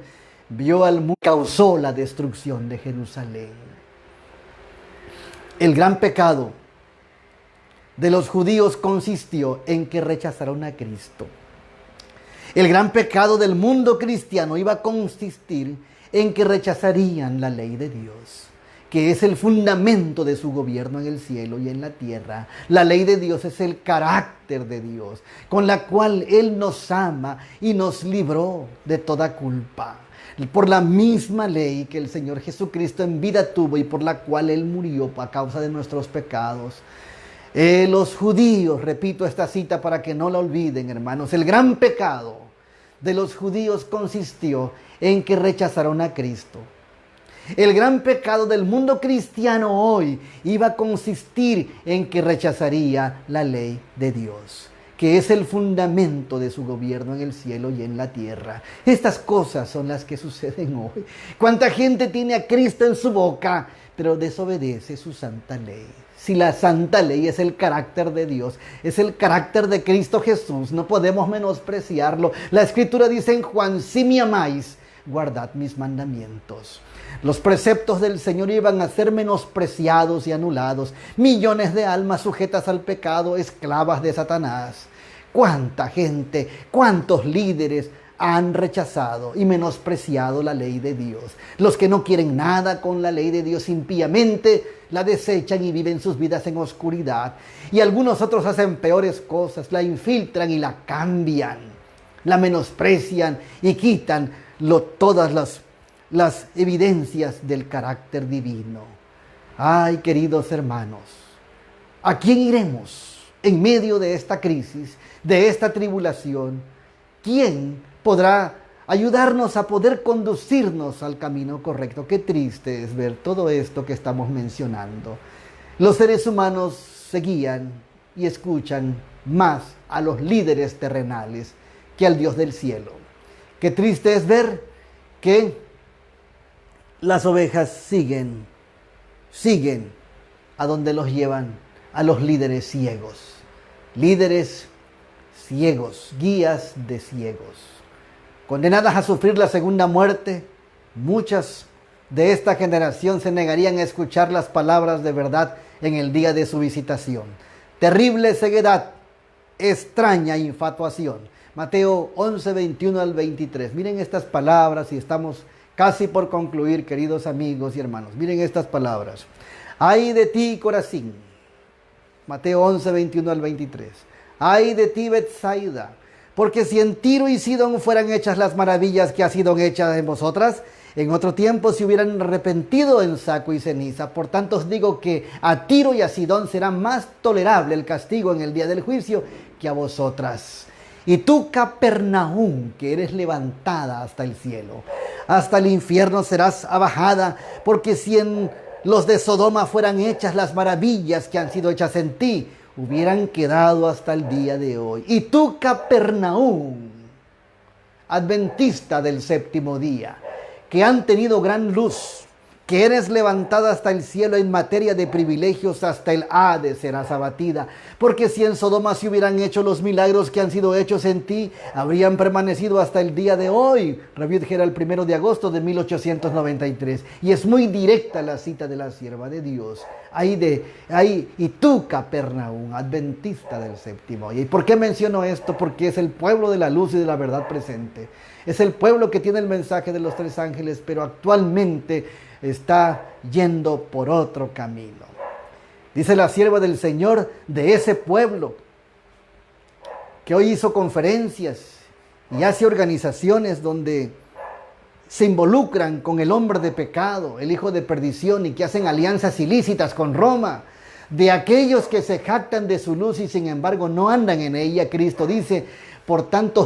vio al mundo, causó la destrucción de Jerusalén. El gran pecado de los judíos consistió en que rechazaron a Cristo. El gran pecado del mundo cristiano iba a consistir en que rechazarían la ley de Dios, que es el fundamento de su gobierno en el cielo y en la tierra. La ley de Dios es el carácter de Dios, con la cual Él nos ama y nos libró de toda culpa. Por la misma ley que el Señor Jesucristo en vida tuvo y por la cual Él murió a causa de nuestros pecados. Los judíos, repito esta cita para que no la olviden, hermanos, el gran pecado de los judíos consistió en que rechazaron a Cristo. El gran pecado del mundo cristiano hoy iba a consistir en que rechazaría la ley de Dios, que es el fundamento de su gobierno en el cielo y en la tierra. Estas cosas son las que suceden hoy. ¿Cuánta gente tiene a Cristo en su boca, pero desobedece su santa ley? Si la santa ley es el carácter de Dios, es el carácter de Cristo Jesús, no podemos menospreciarlo. La Escritura dice en Juan: si me amáis, guardad mis mandamientos. Los preceptos del Señor iban a ser menospreciados y anulados. Millones de almas sujetas al pecado, esclavas de Satanás. ¿Cuánta gente, cuántos líderes han rechazado y menospreciado la ley de Dios? Los que no quieren nada con la ley de Dios impíamente la desechan y viven sus vidas en oscuridad. Y algunos otros hacen peores cosas, la infiltran y la cambian, la menosprecian y quitan todas las evidencias del carácter divino. Ay, queridos hermanos, ¿a quién iremos en medio de esta crisis, de esta tribulación? ¿Quién podrá ayudarnos a poder conducirnos al camino correcto? Qué triste es ver todo esto que estamos mencionando. Los seres humanos se guían y escuchan más a los líderes terrenales que al Dios del cielo. Qué triste es ver que las ovejas siguen a donde los llevan a los líderes ciegos. Líderes ciegos, guías de ciegos. Condenadas a sufrir la segunda muerte, muchas de esta generación se negarían a escuchar las palabras de verdad en el día de su visitación. Terrible ceguedad, extraña infatuación. Mateo 11, 21 al 23. Miren estas palabras y estamos casi por concluir, queridos amigos y hermanos. Miren estas palabras. Ay de ti, Corazín. Mateo 11, 21 al 23. Ay de ti, Betsaida. Porque si en Tiro y Sidón fueran hechas las maravillas que han sido hechas en vosotras, en otro tiempo se hubieran arrepentido en saco y ceniza. Por tanto os digo que a Tiro y a Sidón será más tolerable el castigo en el día del juicio que a vosotras. Y tú, Capernaum, que eres levantada hasta el cielo, hasta el infierno serás abajada, porque si en los de Sodoma fueran hechas las maravillas que han sido hechas en ti, hubieran quedado hasta el día de hoy. Y tú, Capernaum, adventista del séptimo día, que han tenido gran luz, que eres levantada hasta el cielo en materia de privilegios, hasta el Hades serás abatida. Porque si en Sodoma se hubieran hecho los milagros que han sido hechos en ti, habrían permanecido hasta el día de hoy. Reviewed era el 1 de agosto de 1893. Y es muy directa la cita de la sierva de Dios. Y tú, Capernaum, adventista del séptimo día. ¿Y por qué menciono esto? Porque es el pueblo de la luz y de la verdad presente. Es el pueblo que tiene el mensaje de los 3 ángeles, pero actualmente está yendo por otro camino. Dice la sierva del Señor de ese pueblo, que hoy hizo conferencias y hace organizaciones donde se involucran con el hombre de pecado, el hijo de perdición, y que hacen alianzas ilícitas con Roma, de aquellos que se jactan de su luz y sin embargo no andan en ella. Cristo dice: por tanto